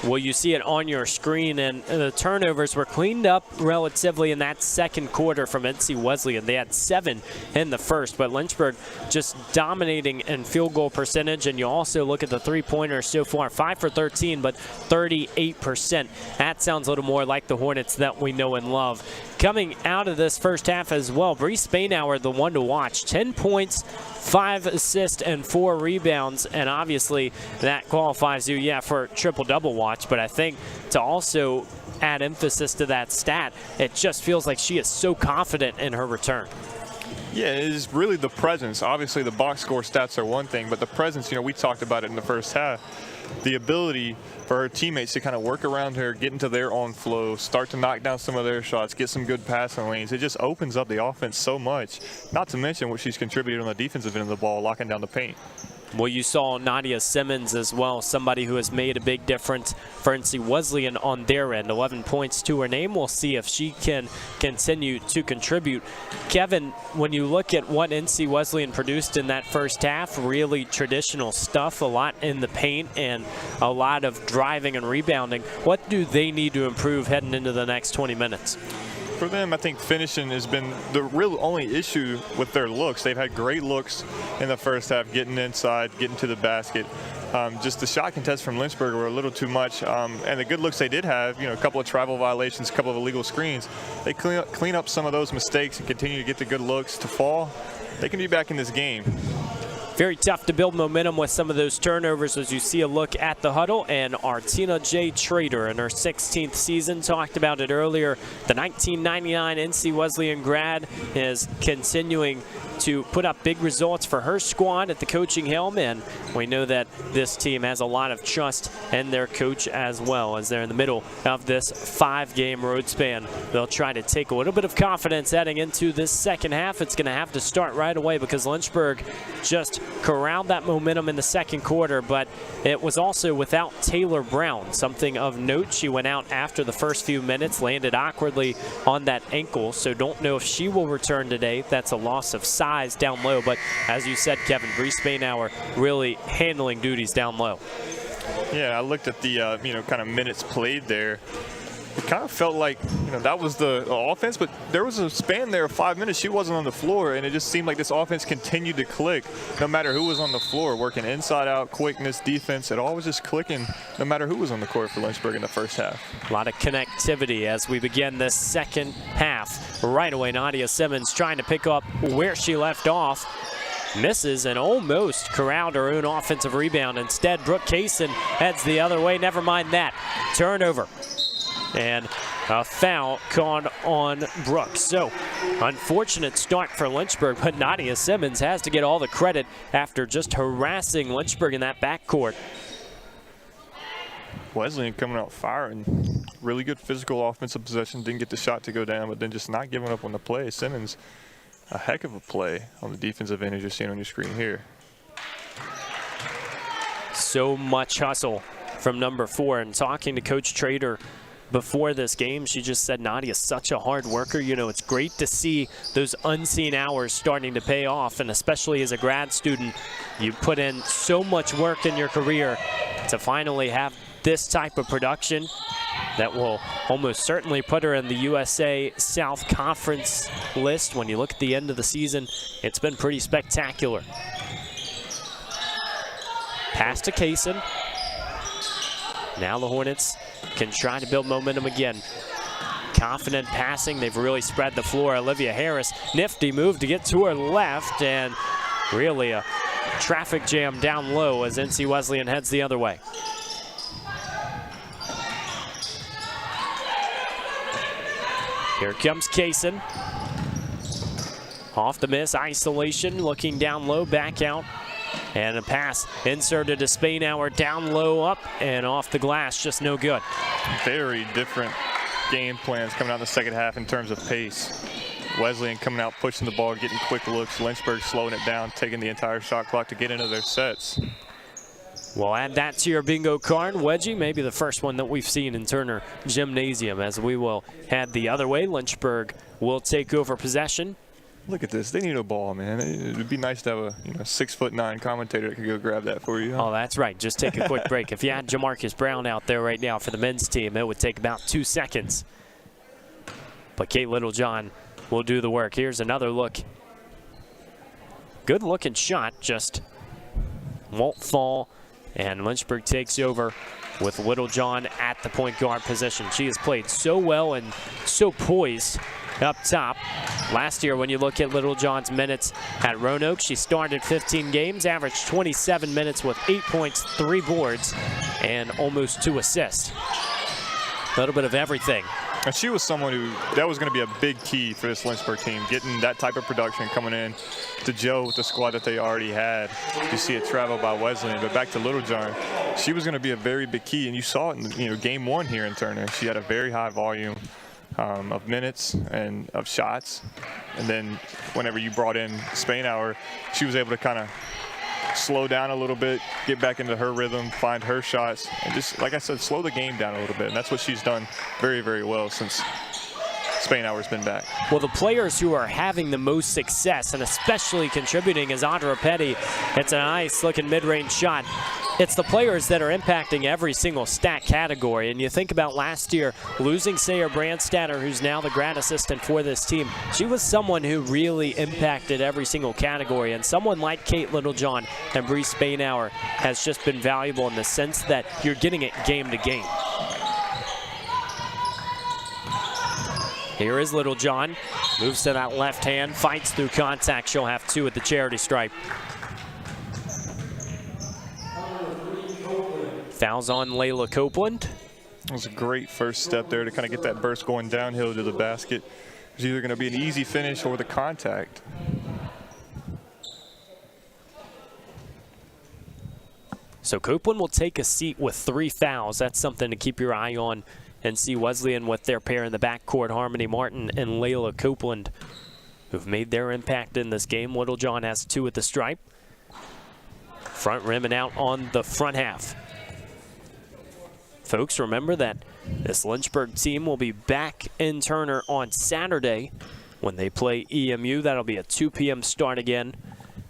Well, you see it on your screen, and the turnovers were cleaned up relatively in that second quarter from NC Wesleyan. They had 7 in the first, but Lynchburg just dominating in field goal percentage, and you also look at the three-pointers so far, 5 for 13, but 38%. That sounds a little more like the Hornets that we know and love. Coming out of this first half as well, Bree Spainhour, the one to watch, 10 points, 5 assists, and 4 rebounds, and obviously that qualifies you, for triple-double watch, but I think to also add emphasis to that stat, it just feels like she is so confident in her return. Yeah, it is really the presence. Obviously, the box score stats are one thing, but the presence, we talked about it in the first half. The ability for her teammates to kind of work around her, get into their own flow, start to knock down some of their shots, get some good passing lanes. It just opens up the offense so much, not to mention what she's contributed on the defensive end of the ball, locking down the paint. Well, you saw Nadia Simmons as well, somebody who has made a big difference for NC Wesleyan on their end. 11 points to her name. We'll see if she can continue to contribute. Kevin, when you look at what NC Wesleyan produced in that first half, really traditional stuff, a lot in the paint and a lot of driving and rebounding. What do they need to improve heading into the next 20 minutes? For them, I think finishing has been the real only issue with their looks. They've had great looks in the first half, getting inside, getting to the basket. Just the shot contests from Lynchburg were a little too much. And the good looks they did have, a couple of travel violations, a couple of illegal screens. They clean up some of those mistakes and continue to get the good looks to fall. They can be back in this game. Very tough to build momentum with some of those turnovers as you see a look at the huddle. And Artina J. Trader in her 16th season, talked about it earlier. The 1999 NC Wesleyan grad is continuing to put up big results for her squad at the coaching helm, and we know that this team has a lot of trust in their coach as well, as they're in the middle of this 5-game road span. They'll try to take a little bit of confidence heading into this second half. It's going to have to start right away because Lynchburg just corralled that momentum in the second quarter, but it was also without Taylor Brown. Something of note, she went out after the first few minutes, landed awkwardly on that ankle, so don't know if she will return today. That's a loss of size down low, but as you said, Kevin, Bree Spainhour really handling duties down low. Yeah, I looked at the kind of minutes played there. It kind of felt like that was the offense, but there was a span there of 5 minutes she wasn't on the floor, and it just seemed like this offense continued to click no matter who was on the floor, working inside out, quickness, defense. It all was just clicking no matter who was on the court for Lynchburg in the first half. A lot of connectivity as we begin this second half. Right away, Nadia Simmons trying to pick up where she left off. Misses and almost corralled her own offensive rebound. Instead, Brooke Kaysen heads the other way. Never mind that. Turnover. And a foul called on Brooks. So, unfortunate start for Lynchburg, but Nadia Simmons has to get all the credit after just harassing Lynchburg in that backcourt. Wesleyan coming out firing. Really good physical offensive possession. Didn't get the shot to go down, but then just not giving up on the play. Simmons, a heck of a play on the defensive end as you're seeing on your screen here. So much hustle from number 4. And talking to Coach Trader before this game, she just said Nadia's such a hard worker. It's great to see those unseen hours starting to pay off, and especially as a grad student, you put in so much work in your career to finally have this type of production that will almost certainly put her in the USA South Conference list. When you look at the end of the season, it's been pretty spectacular. Pass to Kaysen. Now the Hornets can try to build momentum again. Confident passing. They've really spread the floor. Olivia Harris, nifty move to get to her left, and really a traffic jam down low as NC Wesleyan heads the other way. Here comes Kaysen. Off the miss, isolation, looking down low, back out. And a pass inserted to Spainhour, down low, up, and off the glass, just no good. Very different game plans coming out in the second half in terms of pace. Wesleyan coming out, pushing the ball, getting quick looks. Lynchburg slowing it down, taking the entire shot clock to get into their sets. We'll add that to your bingo card. Wedgie, maybe the first one that we've seen in Turner Gymnasium, as we will head the other way. Lynchburg will take over possession. Look at this. They need a ball, man. It'd be nice to have a 6'9" commentator that could go grab that for you. Huh? Oh, that's right. Just take a quick break. If you had Jamarcus Brown out there right now for the men's team, it would take about 2 seconds. But Kate Littlejohn will do the work. Here's another look. Good looking shot, just won't fall. And Lynchburg takes over with Littlejohn at the point guard position. She has played so well and so poised up top. Last year, when you look at Littlejohn's minutes at Roanoke, she started 15 games, averaged 27 minutes with 8 points, 3 boards, and almost 2 assists. A little bit of everything. And she was someone that was going to be a big key for this Lynchburg team, getting that type of production coming in to gel with the squad that they already had. You see it travel by Wesleyan, but back to Littlejohn, she was going to be a very big key, and you saw it in game 1 here in Turner. She had a very high volume of minutes and of shots, and then whenever you brought in Spainhour, she was able to kind of slow down a little bit, get back into her rhythm, find her shots, and just, like I said, slow the game down a little bit. And that's what she's done very, very well since Spainhour's been back. Well, the players who are having the most success and especially contributing is Audra Petty. It's a nice looking mid-range shot. It's the players that are impacting every single stat category. And you think about last year, losing Sayer Brandstatter, who's now the grad assistant for this team. She was someone who really impacted every single category. And someone like Kate Littlejohn and Bree Spainhour has just been valuable in the sense that you're getting it game to game. Here is Littlejohn, moves to that left hand, fights through contact. She'll have 2 at the charity stripe. Fouls on Layla Copeland. It was a great first step there to kind of get that burst going downhill to the basket. It's either going to be an easy finish or the contact. So Copeland will take a seat with 3 fouls. That's something to keep your eye on and see Wesleyan with their pair in the backcourt, Harmony Martin and Layla Copeland, who've made their impact in this game. Littlejohn has 2 at the stripe. Front rim and out on the front half. Folks, remember that this Lynchburg team will be back in Turner on Saturday when they play EMU. That'll be a 2 p.m. start again.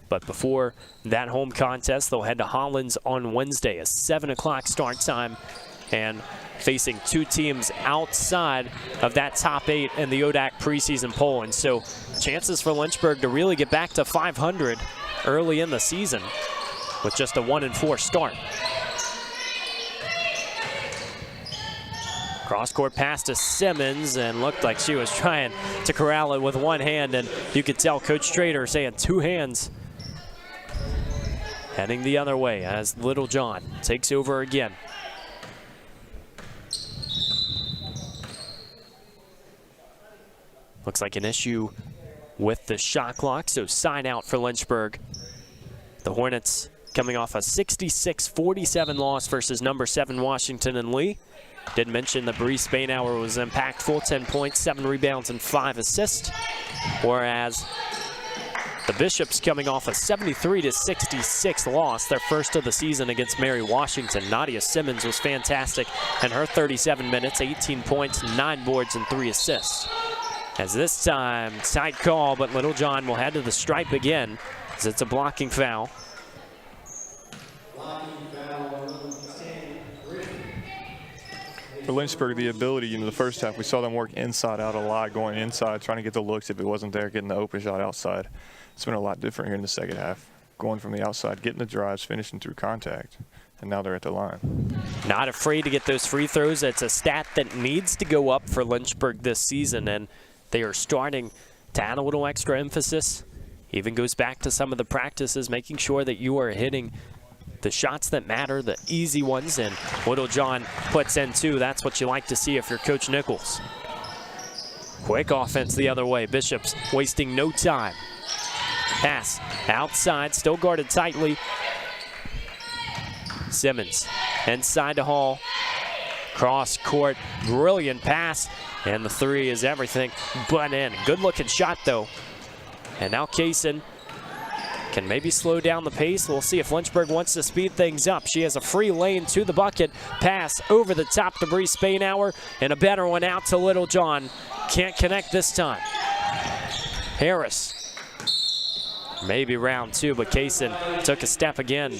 But before that home contest, they'll head to Hollins on Wednesday, a 7 o'clock start time, and facing 2 teams outside of that top 8 in the ODAC preseason poll. And so chances for Lynchburg to really get back to 500 early in the season with just a 1-4 start. Cross-court pass to Simmons, and looked like she was trying to corral it with one hand, and you could tell Coach Strader saying 2 hands. Heading the other way as Littlejohn takes over again. Looks like an issue with the shot clock, so side out for Lynchburg. The Hornets coming off a 66-47 loss versus number 7 Washington and Lee. Did mention that Bree Spainhour was impactful, 10 points, 7 rebounds, and 5 assists. Whereas the Bishops coming off a 73-66 loss, their first of the season against Mary Washington. Nadia Simmons was fantastic in her 37 minutes, 18 points, 9 boards, and 3 assists. As this time, tight call, but Littlejohn will head to the stripe again as it's a blocking foul. For Lynchburg, the ability, the first half, we saw them work inside out a lot, going inside, trying to get the looks if it wasn't there, getting the open shot outside. It's been a lot different here in the second half. Going from the outside, getting the drives, finishing through contact, and now they're at the line. Not afraid to get those free throws. It's a stat that needs to go up for Lynchburg this season, and they are starting to add a little extra emphasis. Even goes back to some of the practices, making sure that you are hitting the shots that matter, the easy ones, and Littlejohn puts in 2. That's what you like to see if you're Coach Nichols. Quick offense the other way. Bishops wasting no time. Pass outside, still guarded tightly. Simmons inside to Hall. Cross court, brilliant pass, and the 3 is everything but in. Good looking shot though. And now Kaysen can maybe slow down the pace. We'll see if Lynchburg wants to speed things up. She has a free lane to the bucket. Pass over the top to Bree Spainhour, and a better one out to Littlejohn. Can't connect this time. Harris maybe round 2, but Kaysen took a step again.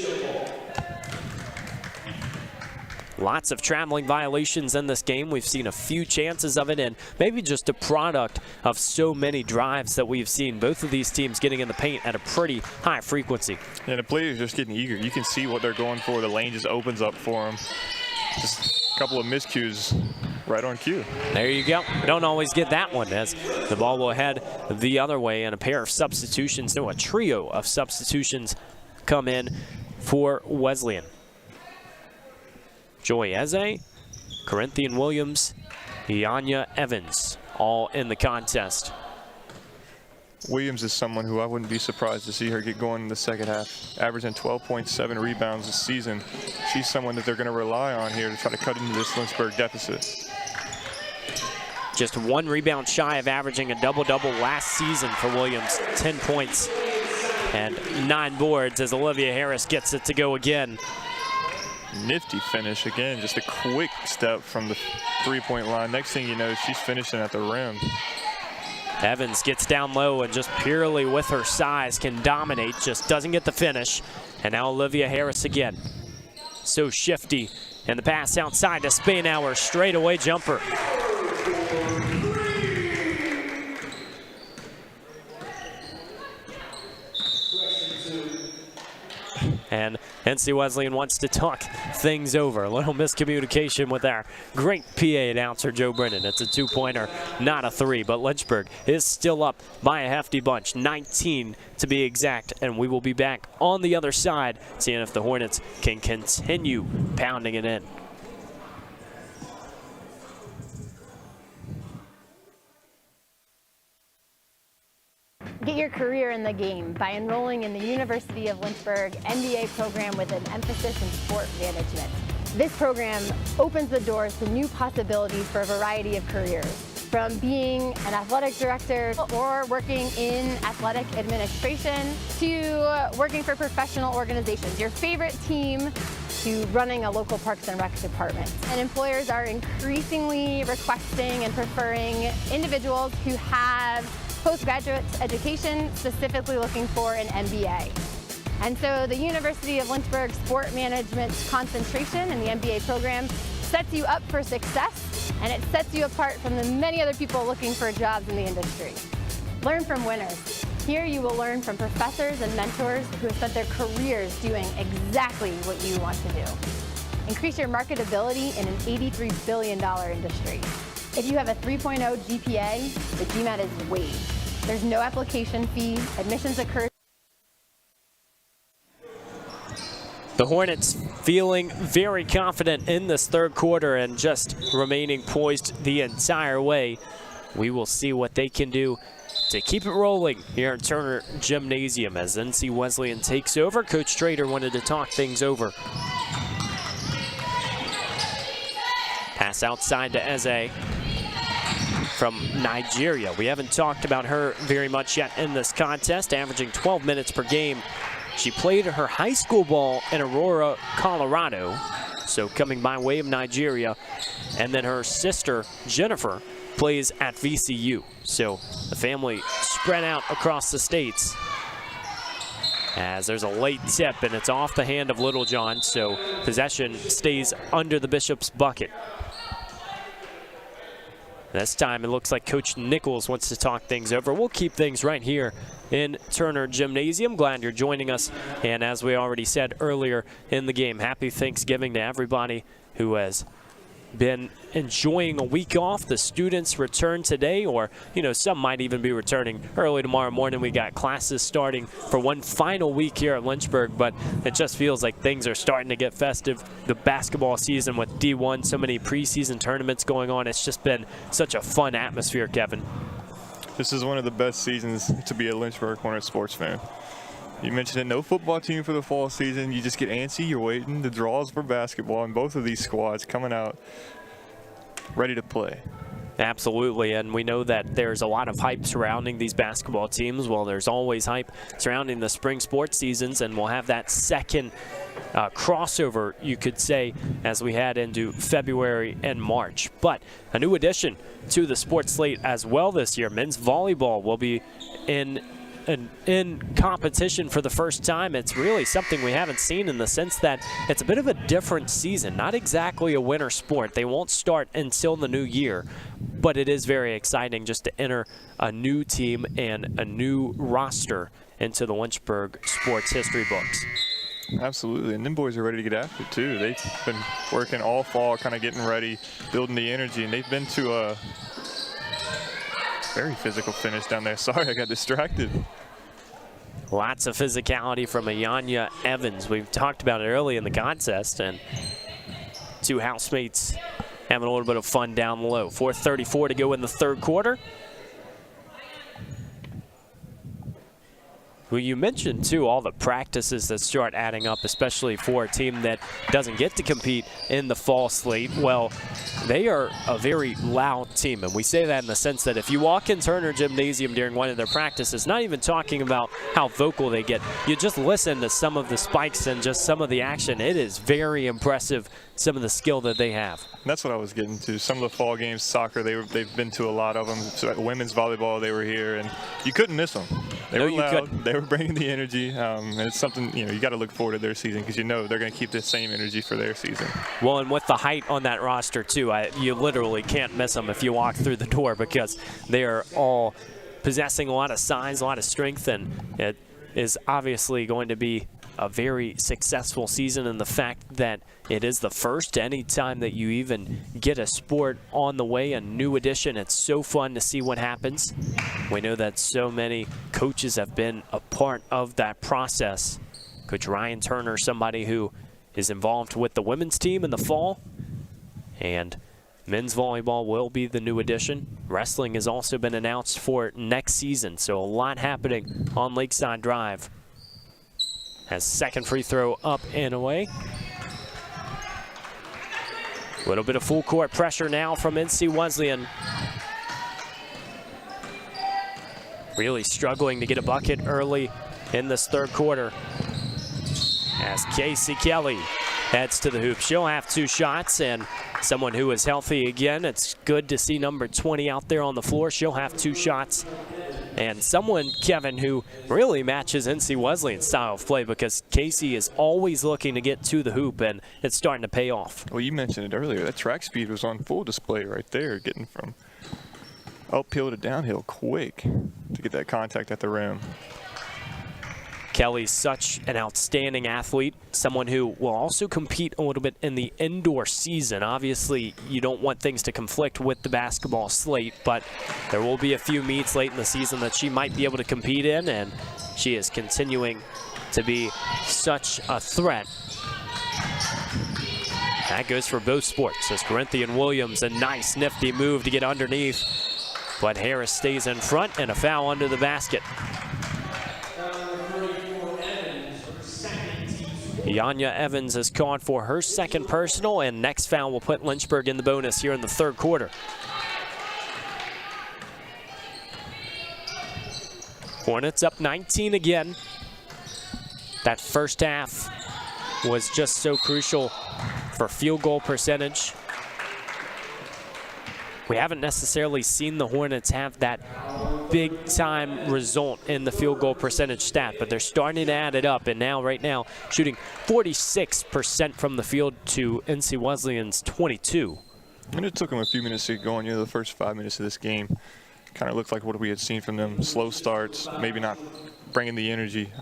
Lots of traveling violations in this game. We've seen a few chances of it, and maybe just a product of so many drives that we've seen both of these teams getting in the paint at a pretty high frequency. And the players just getting eager. You can see what they're going for. The lane just opens up for them. Just a couple of miscues right on cue. There you go. Don't always get that one, as the ball will head the other way, and a pair of substitutions, no, a trio of substitutions come in for Wesleyan. Joy Eze, Corinthian Williams, Ianya Evans, all in the contest. Williams is someone who I wouldn't be surprised to see her get going in the second half, averaging 12.7 rebounds this season. She's someone that they're going to rely on here to try to cut into this Lynchburg deficit. Just 1 rebound shy of averaging a double-double last season for Williams, 10 points and 9 boards as Olivia Harris gets it to go again. Nifty finish again, just a quick step from the three-point line. Next thing you know, she's finishing at the rim. Evans gets down low and just purely with her size can dominate, just doesn't get the finish. And now Olivia Harris again. So shifty, and the pass outside to Spainauer, straightaway jumper. And NC Wesleyan wants to talk things over. A little miscommunication with our great PA announcer, Joe Brennan. It's a 2-pointer, not a 3, but Lynchburg is still up by a hefty bunch, 19 to be exact, and we will be back on the other side, seeing if the Hornets can continue pounding it in. Get your career in the game by enrolling in the University of Lynchburg MBA program with an emphasis in sport management. This program opens the doors to new possibilities for a variety of careers, from being an athletic director or working in athletic administration to working for professional organizations, your favorite team, to running a local Parks and Rec department. And employers are increasingly requesting and preferring individuals who have postgraduate education, specifically looking for an MBA. And so the University of Lynchburg Sport Management concentration in the MBA program sets you up for success, and it sets you apart from the many other people looking for jobs in the industry. Learn from winners. Here you will learn from professors and mentors who have spent their careers doing exactly what you want to do. Increase your marketability in an $83 billion industry. If you have a 3.0 GPA, the GMAT is waived. There's no application fee. Admissions occur. The Hornets feeling very confident in this third quarter and just remaining poised the entire way. We will see what they can do to keep it rolling here at Turner Gymnasium as NC Wesleyan takes over. Coach Trader wanted to talk things over. Pass outside to Eze from Nigeria. We haven't talked about her very much yet in this contest, averaging 12 minutes per game. She played her high school ball in Aurora, Colorado, so coming by way of Nigeria. And then her sister, Jennifer, plays at VCU. So the family spread out across the states. As there's a late tip, and it's off the hand of Littlejohn, so possession stays under the Bishop's bucket. This time it looks like Coach Nichols wants to talk things over. We'll keep things right here in Turner Gymnasium. Glad you're joining us. And as we already said earlier in the game, happy Thanksgiving to everybody who has been enjoying a week off. The students return today, or some might even be returning early tomorrow morning. We got classes starting for one final week here at Lynchburg, but it just feels like things are starting to get festive. The basketball season with D1, so many preseason tournaments going on. It's just been such a fun atmosphere, Kevin. This is one of the best seasons to be a Lynchburg Hornets sports fan. You mentioned it, no football team for the fall season. You just get antsy, you're waiting. The draws for basketball, and both of these squads coming out ready to play. Absolutely, and we know that there's a lot of hype surrounding these basketball teams. Well, there's always hype surrounding the spring sports seasons, and we'll have that second crossover, you could say, as we head into February and March. But a new addition to the sports slate as well this year. Men's volleyball will be in in competition for the first time. It's really something we haven't seen in the sense that it's a bit of a different season, not exactly a winter sport. They won't start until the new year, but it is very exciting just to enter a new team and a new roster into the Lynchburg sports history books. Absolutely, and them boys are ready to get after it too. They've been working all fall, kind of getting ready, building the energy, and they've been to a very physical finish down there. Sorry, I got distracted. Lots of physicality from Ayanya Evans. We've talked about it early in the contest, and two housemates having a little bit of fun down low. 4:34 to go in the third quarter. Well, you mentioned, too, all the practices that start adding up, especially for a team that doesn't get to compete in the fall slate. Well, they are a very loud team, and we say that in the sense that if you walk in Turner Gymnasium during one of their practices, not even talking about how vocal they get, you just listen to some of the spikes and just some of the action. It is very impressive, some of the skill that they have. That's what I was getting to. Some of the fall games, soccer, they've been to a lot of them. So at women's volleyball, they were here, and you couldn't miss them. They were loud. They were bringing the energy, and it's something you got to look forward to their season because they're going to keep the same energy for their season. Well, and with the height on that roster too, you literally can't miss them if you walk through the door because they are all possessing a lot of size, a lot of strength, and it is obviously going to be a very successful season, and the fact that it is the first anytime that you even get a sport on the way, a new edition. It's so fun to see what happens. We know that so many coaches have been a part of that process. Coach Ryan Turner, somebody who is involved with the women's team in the fall, and men's volleyball will be the new addition. Wrestling has also been announced for next season, so a lot happening on Lakeside Drive. Has second free throw up and away. A little bit of full court pressure now from NC Wesleyan. Really struggling to get a bucket early in this third quarter. As Casey Kelly heads to the hoop. She'll have two shots, and someone who is healthy again. It's good to see number 20 out there on the floor. She'll have two shots. And someone, Kevin, who really matches NC Wesleyan's style of play because Casey is always looking to get to the hoop, and it's starting to pay off. Well, you mentioned it earlier. That track speed was on full display right there, getting from uphill to downhill quick to get that contact at the rim. Kelly's such an outstanding athlete, someone who will also compete a little bit in the indoor season. Obviously, you don't want things to conflict with the basketball slate, but there will be a few meets late in the season that she might be able to compete in, and she is continuing to be such a threat. That goes for both sports as Corinthian Williams, a nice nifty move to get underneath, but Harris stays in front and a foul under the basket. Ayanya Evans is called for her second personal, and next foul will put Lynchburg in the bonus here in the third quarter. Hornets up 19 again. That first half was just so crucial for field goal percentage. We haven't necessarily seen the Hornets have that big time result in the field goal percentage stat, but they're starting to add it up, and now right now shooting 46% from the field to NC Wesleyan's 22. And it took them a few minutes to get going. The first 5 minutes of this game kind of looked like what we had seen from them. Slow starts, maybe not bringing the energy,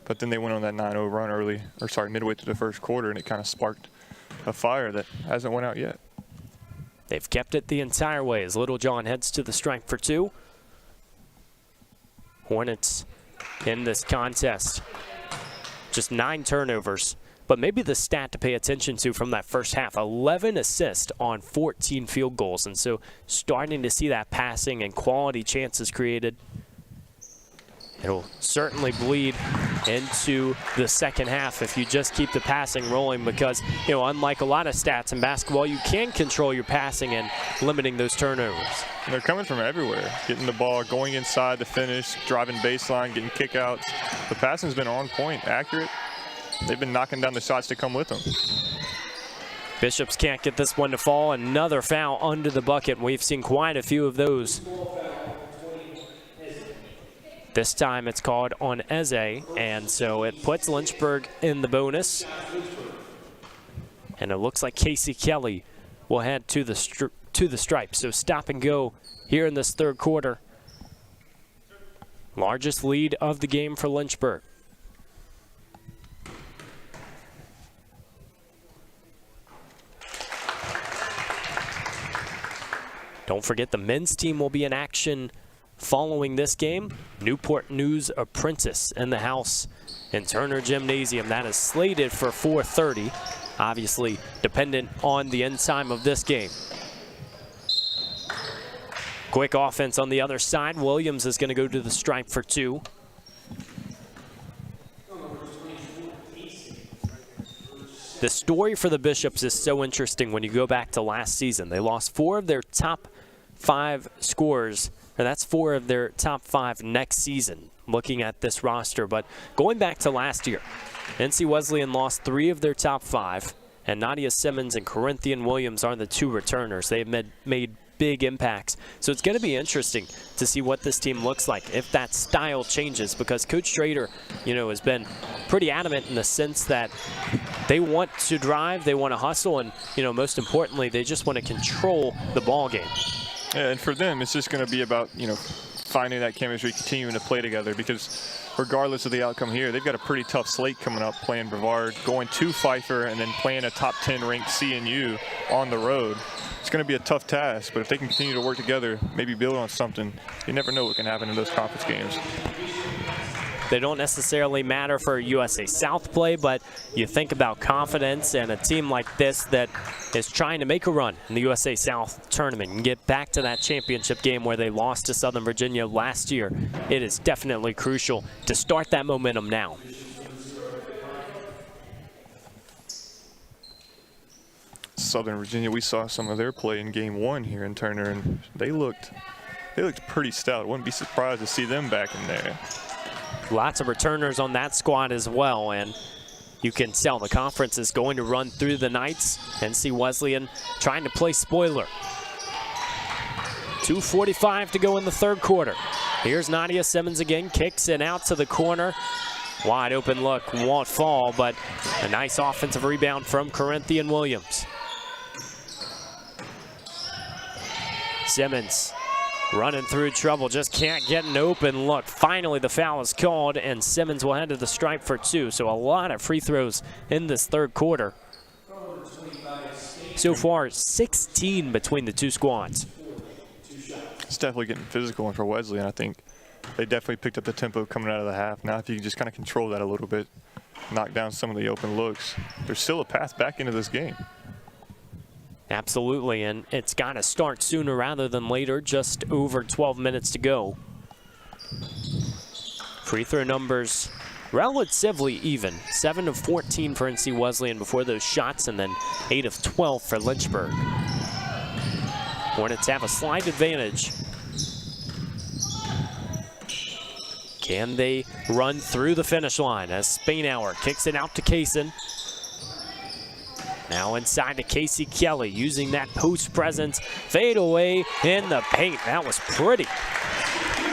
but then they went on that 9-0 run midway through the first quarter, and it kind of sparked a fire that hasn't went out yet. They've kept it the entire way as Littlejohn heads to the stripe for two. Hornets in this contest, just 9 turnovers, but maybe the stat to pay attention to from that first half, 11 assists on 14 field goals, and so starting to see that passing and quality chances created. It'll certainly bleed into the second half if you just keep the passing rolling because, unlike a lot of stats in basketball, you can control your passing and limiting those turnovers. And they're coming from everywhere, getting the ball, going inside the finish, driving baseline, getting kickouts. The passing's been on point, accurate. They've been knocking down the shots to come with them. Bishops can't get this one to fall. Another foul under the bucket. We've seen quite a few of those. This time it's called on Eze, and so it puts Lynchburg in the bonus. And it looks like Casey Kelly will head to the stripe. So stop and go here in this third quarter. Largest lead of the game for Lynchburg. Don't forget the men's team will be in action following this game. Newport News Apprentice in the house in Turner Gymnasium. That is slated for 4:30. Obviously dependent on the end time of this game. Quick offense on the other side. Williams is going to go to the stripe for 2. The story for the Bishops is so interesting when you go back to last season. They lost 4 of their top 5 scorers, and that's 4 of their top 5 next season, looking at this roster. But going back to last year, NC Wesleyan lost 3 of their top 5, and Nadia Simmons and Corinthian Williams are the 2 returners. They've made big impacts. So it's going to be interesting to see what this team looks like if that style changes, because Coach Trader, has been pretty adamant in the sense that they want to drive, they want to hustle, and, most importantly, they just want to control the ball game. Yeah, and for them, it's just going to be about, finding that chemistry, continuing to play together, because regardless of the outcome here, they've got a pretty tough slate coming up, playing Brevard, going to Pfeiffer, and then playing a top 10 ranked CNU on the road. It's going to be a tough task, but if they can continue to work together, maybe build on something, you never know what can happen in those conference games. They don't necessarily matter for USA South play, but you think about confidence and a team like this that is trying to make a run in the USA South tournament and get back to that championship game where they lost to Southern Virginia last year. It is definitely crucial to start that momentum now. Southern Virginia, we saw some of their play in game 1 here in Turner, and they looked pretty stout. Wouldn't be surprised to see them back in there. Lots of returners on that squad as well, and you can tell the conference is going to run through the Knights. NC Wesleyan trying to play spoiler. 2:45 to go in the third quarter. Here's Nadia Simmons again, kicks it out to the corner. Wide open look, won't fall, but a nice offensive rebound from Corinthian Williams. Simmons running through trouble, just can't get an open look. Finally, the foul is called, and Simmons will head to the stripe for 2. So a lot of free throws in this third quarter. So far, 16 between the 2 squads. It's definitely getting physical, and for Wesleyan, I think they definitely picked up the tempo coming out of the half. Now, if you can just kind of control that a little bit, knock down some of the open looks, there's still a path back into this game. Absolutely, and it's got to start sooner rather than later. Just over 12 minutes to go. Free throw numbers relatively even. 7 of 14 for NC Wesleyan before those shots, and then 8 of 12 for Lynchburg. Hornets have a slight advantage. Can they run through the finish line as Spainhour kicks it out to Kaysen? Now inside to Casey Kelly, using that post presence. Fade away in the paint. That was pretty.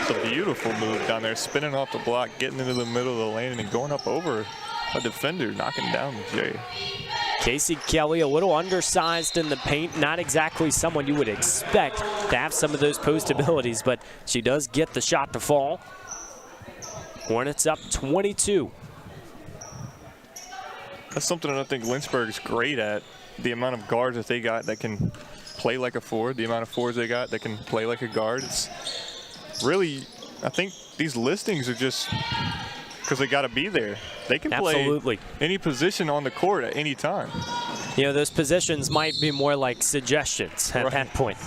It's a beautiful move down there, spinning off the block, getting into the middle of the lane, and going up over a defender, knocking down the J. Casey Kelly, a little undersized in the paint. Not exactly someone you would expect to have some of those post abilities, but she does get the shot to fall. Hornets up 22. That's something that I think Lynchburg's great at. The amount of guards that they got that can play like a forward, the amount of forwards they got that can play like a guard. It's really, I think these listings are just because they got to be there. They can play any position on the court at any time. Those positions might be more like suggestions at that point.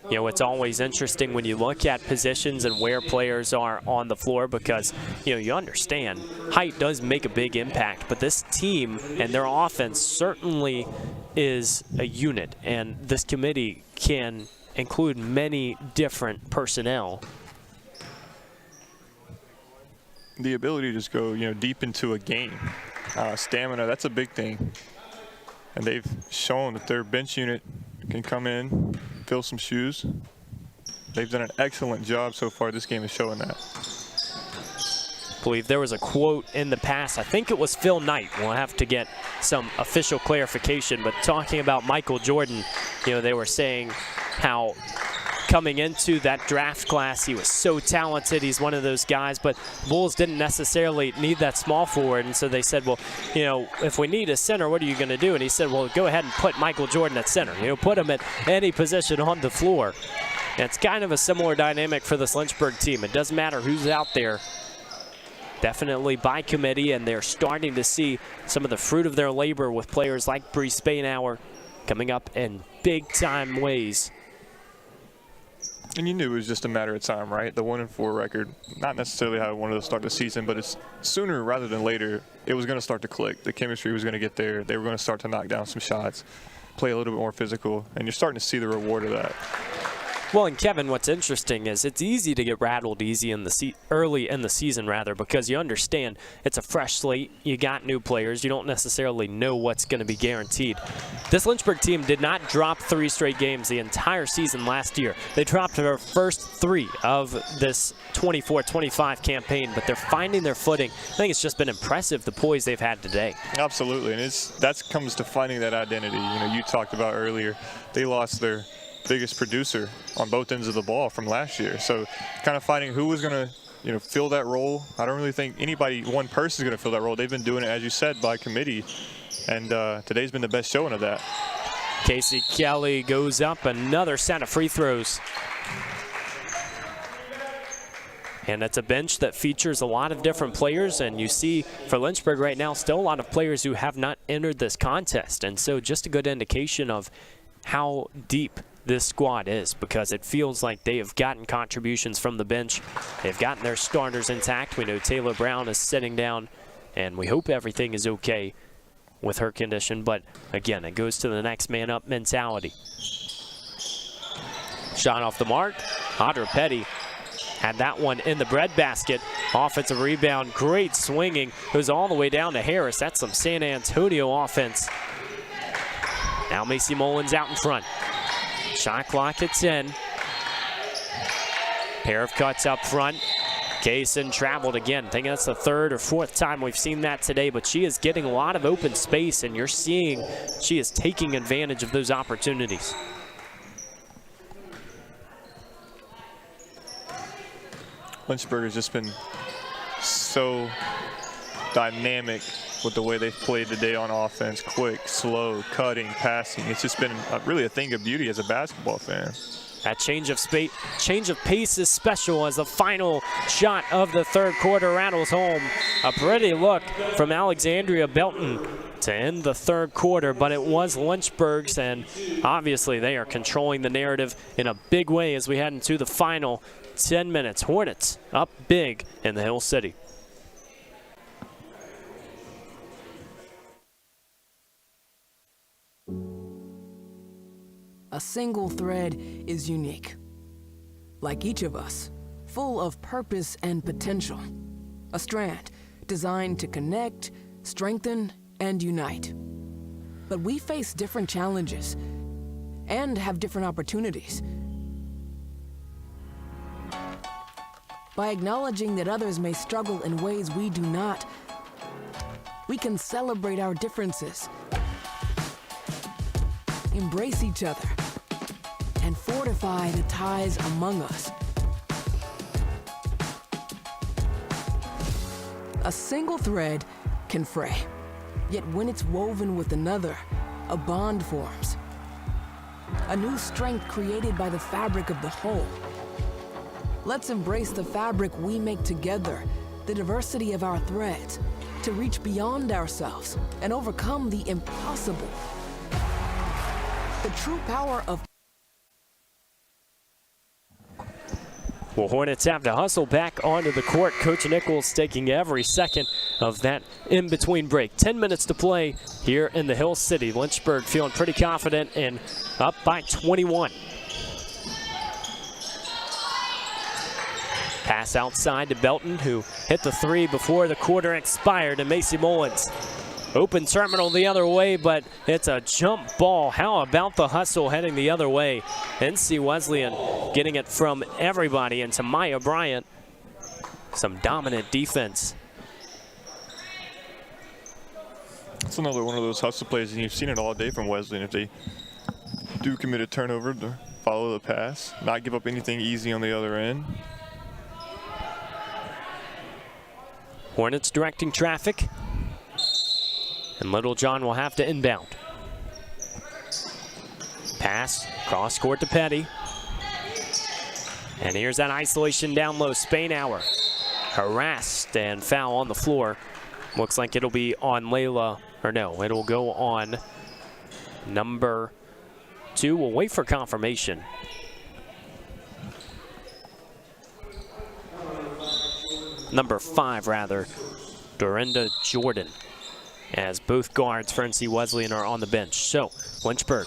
It's always interesting when you look at positions and where players are on the floor because, you understand height does make a big impact, but this team and their offense certainly is a unit, and this committee can include many different personnel. The ability to just go, deep into a game. Stamina, that's a big thing. And they've shown that their bench unit can come in, fill some shoes. They've done an excellent job so far. This game is showing that. I believe there was a quote in the past. I think it was Phil Knight. We'll have to get some official clarification, but talking about Michael Jordan, you know, they were saying how coming into that draft class, he was so talented. He's one of those guys, but Bulls didn't necessarily need that small forward, and so they said, well, you know, if we need a center, what are you going to do? And he said, well, go ahead and put Michael Jordan at center. You know, put him at any position on the floor. And it's kind of a similar dynamic for this Lynchburg team. It doesn't matter who's out there. Definitely by committee, and they're starting to see some of the fruit of their labor with players like Bree Spainhour coming up in big-time ways. And you knew it was just a matter of time, right? The 1-4 record, not necessarily how I wanted to start the season, but it's sooner rather than later, it was going to start to click. The chemistry was going to get there. They were going to start to knock down some shots, play a little bit more physical, and you're starting to see the reward of that. Well, and Kevin, what's interesting is it's easy to get rattled early in the season, because you understand it's a fresh slate. You got new players. You don't necessarily know what's going to be guaranteed. This Lynchburg team did not drop 3 straight games the entire season last year. They dropped their first 3 of this 24-25 campaign, but they're finding their footing. I think it's just been impressive, the poise they've had today. Absolutely, and that comes to finding that identity. You know, you talked about earlier, they lost their biggest producer on both ends of the ball from last year. So kind of finding who was going to, you know, fill that role. I don't really think one person is going to fill that role. They've been doing it, as you said, by committee. And today's been the best showing of that. Casey Kelly goes up, another set of free throws. And it's a bench that features a lot of different players, and you see for Lynchburg right now still a lot of players who have not entered this contest. And so just a good indication of how deep this squad is, because it feels like they have gotten contributions from the bench. They've gotten their starters intact. We know Taylor Brown is sitting down, and we hope everything is okay with her condition. But again, it goes to the next man up mentality. Shot off the mark. Audra Petty had that one in the breadbasket. Offensive rebound, great swinging. Goes all the way down to Harris. That's some San Antonio offense. Now Macy Mullins out in front. Shot clock at 10. Pair of cuts up front. Kaysen traveled again. I think that's the 3rd or 4th time we've seen that today, but she is getting a lot of open space, and you're seeing she is taking advantage of those opportunities. Lynchburg has just been so dynamic with the way they've played today on offense. Quick, slow, cutting, passing. It's just been really a thing of beauty as a basketball fan. That change of pace is special as the final shot of the 3rd quarter rattles home. A pretty look from Alexandria Belton to end the 3rd quarter, but it was Lynchburg's, and obviously they are controlling the narrative in a big way as we head into the final 10 minutes. Hornets up big in the Hill City. A single thread is unique. Like each of us, full of purpose and potential. A strand designed to connect, strengthen, and unite. But we face different challenges and have different opportunities. By acknowledging that others may struggle in ways we do not, we can celebrate our differences, embrace each other, and fortify the ties among us. A single thread can fray, yet when it's woven with another, a bond forms. A new strength created by the fabric of the whole. Let's embrace the fabric we make together, the diversity of our threads, to reach beyond ourselves and overcome the impossible. The true power of... Well, Hornets have to hustle back onto the court. Coach Nichols taking every second of that in-between break. 10 minutes to play here in the Hill City. Lynchburg feeling pretty confident and up by 21. Pass outside to Belton, who hit the 3 before the quarter expired, and Macy Mullins Open terminal the other way, but it's a jump ball. How about the hustle heading the other way? NC Wesleyan getting it from everybody into Maya Bryant. Some dominant defense. It's another one of those hustle plays, and you've seen it all day from Wesleyan. If they do commit a turnover, to follow the pass, not give up anything easy on the other end. Hornets directing traffic. And Littlejohn will have to inbound. Pass, cross court to Petty. And here's that isolation down low. Spainhour harassed and foul on the floor. Looks like it'll be on Layla, or no, it'll go on number 2. We'll wait for confirmation. Number 5, rather, Dorinda Jordan, as both guards for NC Wesleyan are on the bench. So, Lynchburg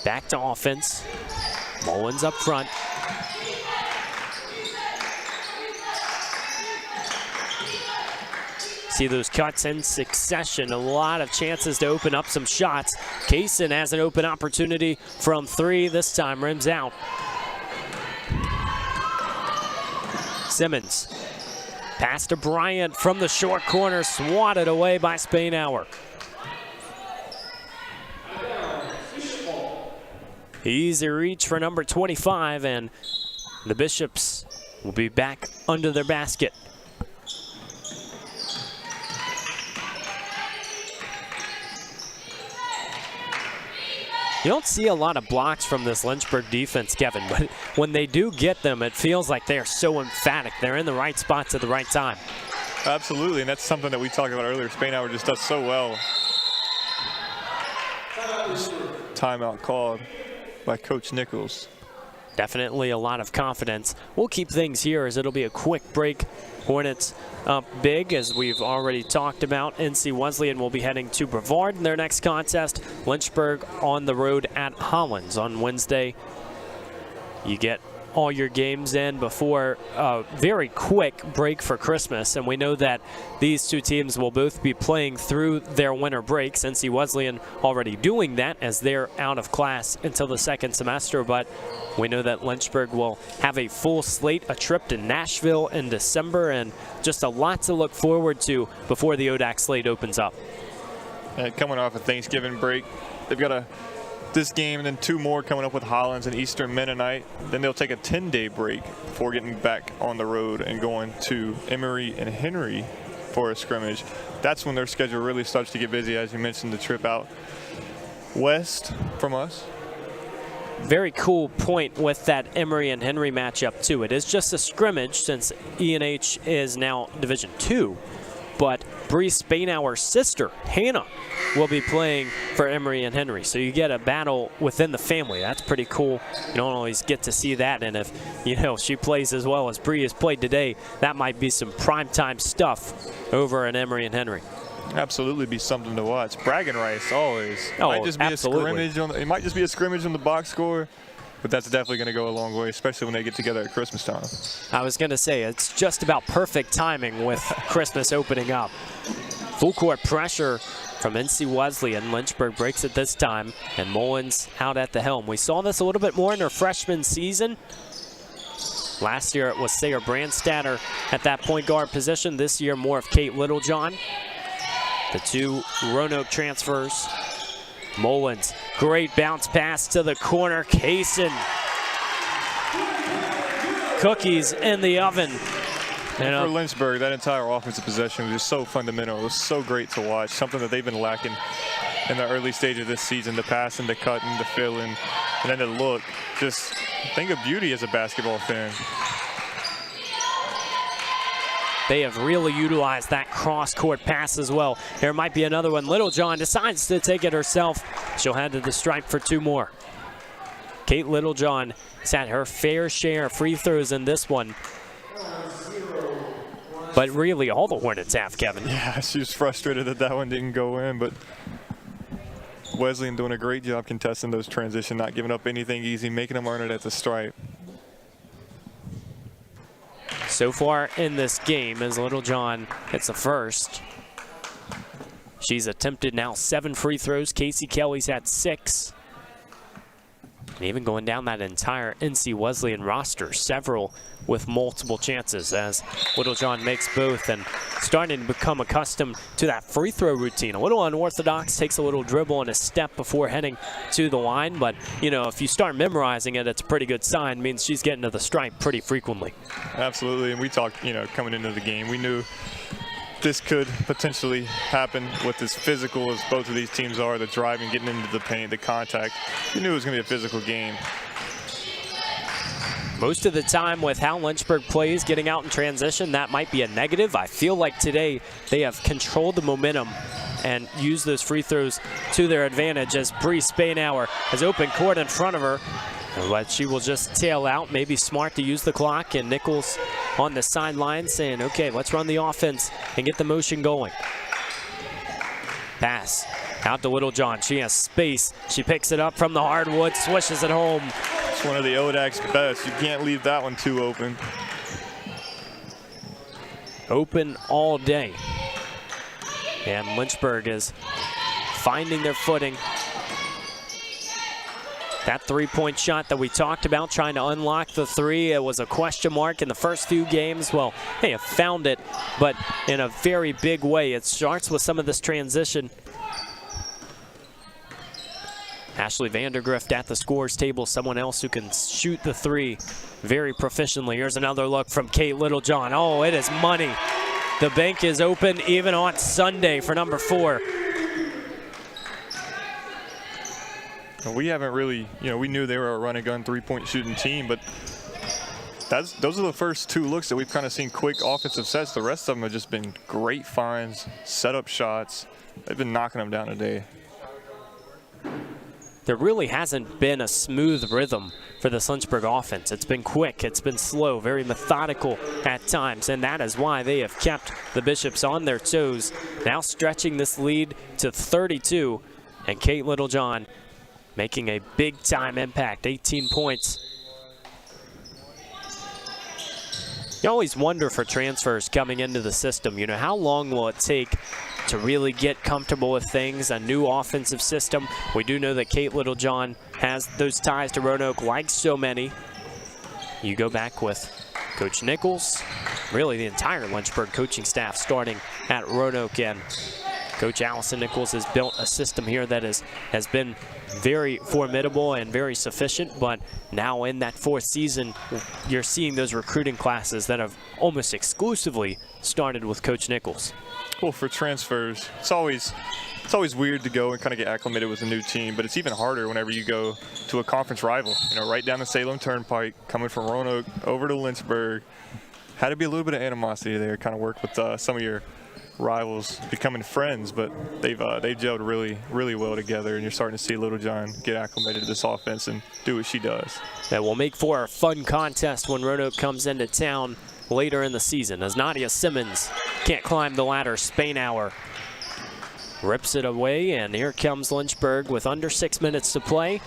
back to offense. Mullins up front. See those cuts in succession. A lot of chances to open up some shots. Kaysen has an open opportunity from 3. This time rims out. Simmons. Pass to Bryant from the short corner, swatted away by Spainhour. Easy reach for number 25, and the Bishops will be back under their basket. You don't see a lot of blocks from this Lynchburg defense, Kevin, but when they do get them, it feels like they are so emphatic. They're in the right spots at the right time. Absolutely, and that's something that we talked about earlier. Spainhour just does so well. Timeout called by Coach Nichols. Definitely a lot of confidence. We'll keep things here as it'll be a quick break. Hornets up big, as we've already talked about. NC Wesleyan will be heading to Brevard in their next contest. Lynchburg on the road at Hollins on Wednesday. You get all your games in before a very quick break for Christmas, and we know that these two teams will both be playing through their winter breaks. NC Wesleyan already doing that as they're out of class until the second semester, but we know that Lynchburg will have a full slate, a trip to Nashville in December, and just a lot to look forward to before the ODAC slate opens up. Coming off a Thanksgiving break, they've got this game and then 2 more coming up with Hollins and Eastern Mennonite. Then they'll take a 10-day break before getting back on the road and going to Emory and Henry for a scrimmage. That's when their schedule really starts to get busy, as you mentioned, the trip out west from us. Very cool point with that Emory and Henry matchup too. It is just a scrimmage since E&H is now Division II, but Bree Spainhour's sister, Hannah, will be playing for Emory and Henry. So you get a battle within the family. That's pretty cool. You don't always get to see that, and if she plays as well as Bree has played today, that might be some primetime stuff over in Emory and Henry. Absolutely be something to watch. Bragging rights always. Oh, might just be absolutely. it might just be a scrimmage on the box score, but that's definitely going to go a long way, especially when they get together at Christmas time. I was going to say, it's just about perfect timing with Christmas opening up. Full court pressure from NC Wesleyan. Lynchburg breaks it this time, and Mullins out at the helm. We saw this a little bit more in her freshman season. Last year it was Sayre Brandstatter at that point guard position. This year more of Kate Littlejohn. The 2 Roanoke transfers. Mullins, great bounce pass to the corner. Kaysen. Cookies in the oven. For Lynchburg, that entire offensive possession was just so fundamental. It was so great to watch. Something that they've been lacking in the early stage of this season. The passing, the cutting, the filling, and then the look. Just think of beauty as a basketball fan. They have really utilized that cross-court pass as well. There might be another one. Littlejohn decides to take it herself. She'll head to the stripe for 2 more. Kate Littlejohn has had her fair share of free throws in this one. But really, all the Hornets have, Kevin. Yeah, she was frustrated that one didn't go in, but Wesleyan doing a great job contesting those transitions, not giving up anything easy, making them earn it at the stripe. So far in this game, as Littlejohn hits the first, She's attempted now 7 free throws. Casey Kelly's had 6. And even going down that entire NC Wesleyan roster, several with multiple chances as Littlejohn makes both and starting to become accustomed to that free throw routine. A little unorthodox, takes a little dribble and a step before heading to the line, but you know, if you start memorizing it, it's a pretty good sign. It means she's getting to the stripe pretty frequently. Absolutely, and we talked, you know, coming into the game, we knew this could potentially happen with as physical as both of these teams are, the driving, getting into the paint, the contact. We knew it was going to be a physical game. Most of the time with how Lynchburg plays, getting out in transition, that might be a negative. I feel like today they have controlled the momentum and used those free throws to their advantage as Bree Spainauer has open court in front of her. But she will just tail out, maybe smart to use the clock, and Nichols on the sideline saying, okay, let's run the offense and get the motion going. Pass out to Littlejohn. She has space. She picks it up from the hardwood, swishes it home. It's one of the ODAC's best. You can't leave that one too open. Open all day. And Lynchburg is finding their footing. That three-point shot that we talked about, trying to unlock the three, it was a question mark in the first few games. Well, they have found it, but in a very big way. It starts with some of this transition. Ashley Vandergrift at the scores table, someone else who can shoot the three very proficiently. Here's another look from Kate Littlejohn. Oh, it is money. The bank is open even on Sunday for number 4. We haven't really, you know, we knew they were a run-and-gun three-point shooting team, but those are the first 2 looks that we've kind of seen quick offensive sets. The rest of them have just been great finds, set-up shots. They've been knocking them down today. There really hasn't been a smooth rhythm for this Lynchburg offense. It's been quick, it's been slow, very methodical at times, and that is why they have kept the Bishops on their toes. Now stretching this lead to 32, and Kate Littlejohn making a big-time impact, 18 points. You always wonder for transfers coming into the system, you know, how long will it take to really get comfortable with things, a new offensive system? We do know that Kate Littlejohn has those ties to Roanoke like so many. You go back with Coach Nichols, really the entire Lynchburg coaching staff starting at Roanoke, and Coach Allison Nichols has built a system here that has been very formidable and very sufficient, but now in that 4th season, you're seeing those recruiting classes that have almost exclusively started with Coach Nichols. Well, for transfers, it's always weird to go and kind of get acclimated with a new team, but it's even harder whenever you go to a conference rival. You know, right down the Salem Turnpike, coming from Roanoke over to Lynchburg. Had to be a little bit of animosity there, kind of work with some of your rivals becoming friends, but they've gelled really well together, and you're starting to see Littlejohn get acclimated to this offense and do what she does. That will make for a fun contest when Roanoke comes into town later in the season, as Nadia Simmons can't climb the ladder. Spainauer rips it away, and here comes Lynchburg with under 6 minutes to play.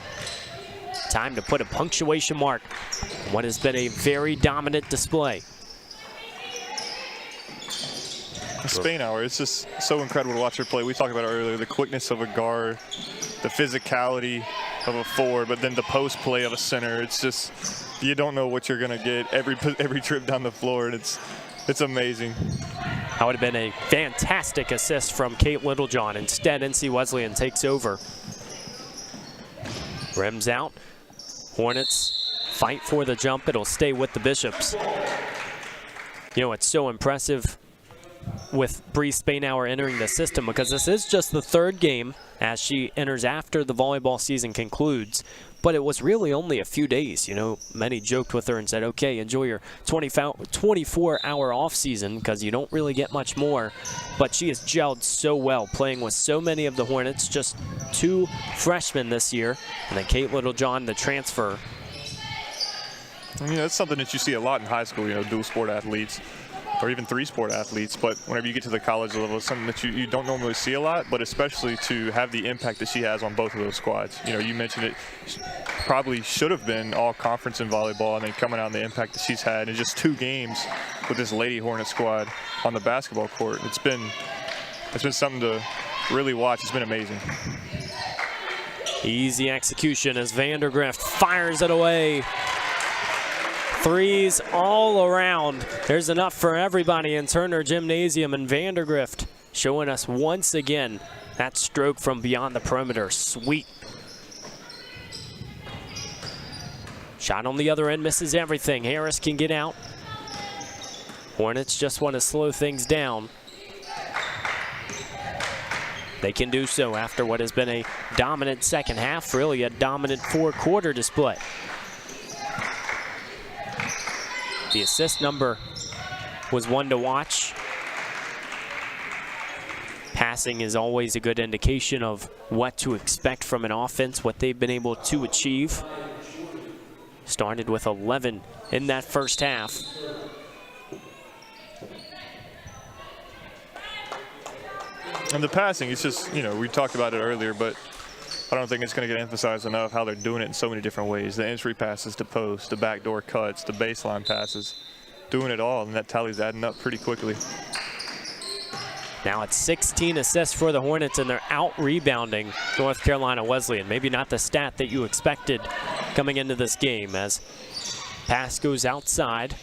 Time to put a punctuation mark on what has been a very dominant display. Spainauer, it's just so incredible to watch her play. We talked about it earlier, the quickness of a guard, the physicality of a forward, but then the post play of a center. It's just, you don't know what you're going to get every trip down the floor, and it's amazing. That would have been a fantastic assist from Kate Littlejohn. Instead, NC Wesleyan takes over. Rims out. Hornets fight for the jump. It'll stay with the Bishops. You know, it's so impressive with Bree Spainauer entering the system, because this is just the 3rd game as she enters after the volleyball season concludes. But it was really only a few days. You know, many joked with her and said, okay, enjoy your 24-hour off season, because you don't really get much more. But she has gelled so well, playing with so many of the Hornets, just 2 freshmen this year, and then Kate Littlejohn, the transfer. I mean, that's something that you see a lot in high school, you know, dual sport athletes, or even 3-sport athletes, but whenever you get to the college level, it's something that you don't normally see a lot, but especially to have the impact that she has on both of those squads. You know, you mentioned it, probably should have been all conference in volleyball, and then coming out and the impact that she's had in just 2 games with this Lady Hornet squad on the basketball court. It's been something to really watch. It's been amazing. Easy execution as Vandergrift fires it away. Threes all around. There's enough for everybody in Turner Gymnasium, and Vandergrift showing us once again that stroke from beyond the perimeter. Sweet. Shot on the other end, misses everything. Harris can get out. Hornets just want to slow things down. They can do so after what has been a dominant second half, really a dominant four-quarter display. The assist number was one to watch. Passing is always a good indication of what to expect from an offense, what they've been able to achieve. Started with 11 in that first half. And the passing, it's just, you know, we talked about it earlier, but I don't think it's going to get emphasized enough how they're doing it in so many different ways. The entry passes to post, the backdoor cuts, the baseline passes, doing it all, and that tally's adding up pretty quickly. Now it's 16 assists for the Hornets, and they're out-rebounding North Carolina Wesleyan. Maybe not the stat that you expected coming into this game, as pass goes outside.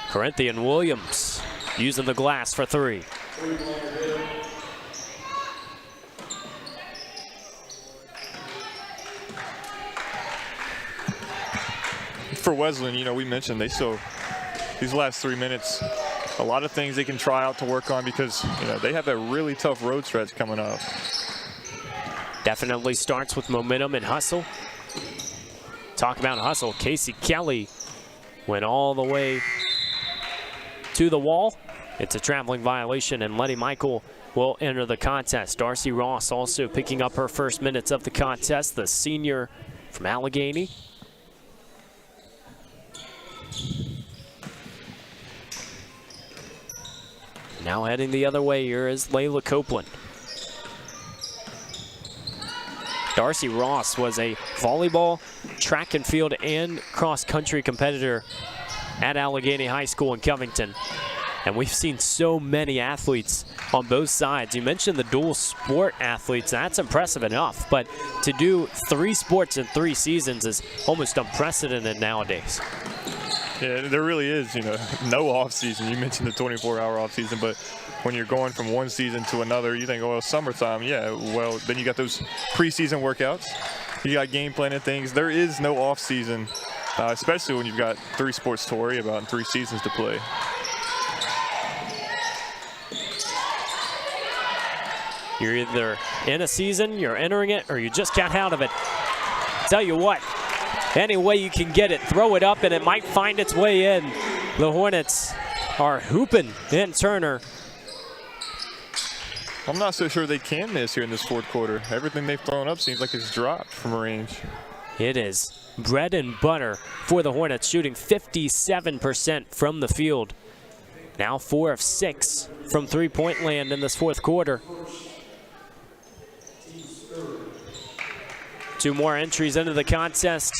Corinthian Williams using the glass for three. For Wesleyan, you know, we mentioned they still, these last 3 minutes, a lot of things they can try out to work on because, you know, they have that really tough road stretch coming up. Definitely starts with momentum and hustle. Talk about hustle. Casey Kelly went all the way to the wall. It's a traveling violation, and Letty Michael will enter the contest. Darcy Ross also picking up her first minutes of the contest, the senior from Allegheny. Now heading the other way here is Layla Copeland. Darcy Ross was a volleyball, track and field, and cross-country competitor at Allegheny High School in Covington. And we've seen so many athletes on both sides. You mentioned the dual sport athletes. That's impressive enough, but to do 3 sports in 3 seasons is almost unprecedented nowadays. Yeah, there really is, you know, no off season. You mentioned the 24-hour off season, but when you're going from one season to another, you think, oh, well, summertime, yeah, well, then you got those preseason workouts. You got game planning things. There is no off season, especially when you've got 3 sports to worry about and 3 seasons to play. You're either in a season, you're entering it, or you just got out of it. Tell you what, any way you can get it, throw it up, and it might find its way in. The Hornets are hooping in Turner. I'm not so sure they can miss here in this fourth quarter. Everything they've thrown up seems like it's dropped from range. It is bread and butter for the Hornets, shooting 57% from the field. Now 4 of 6 from three-point land in this fourth quarter. 2 more entries into the contest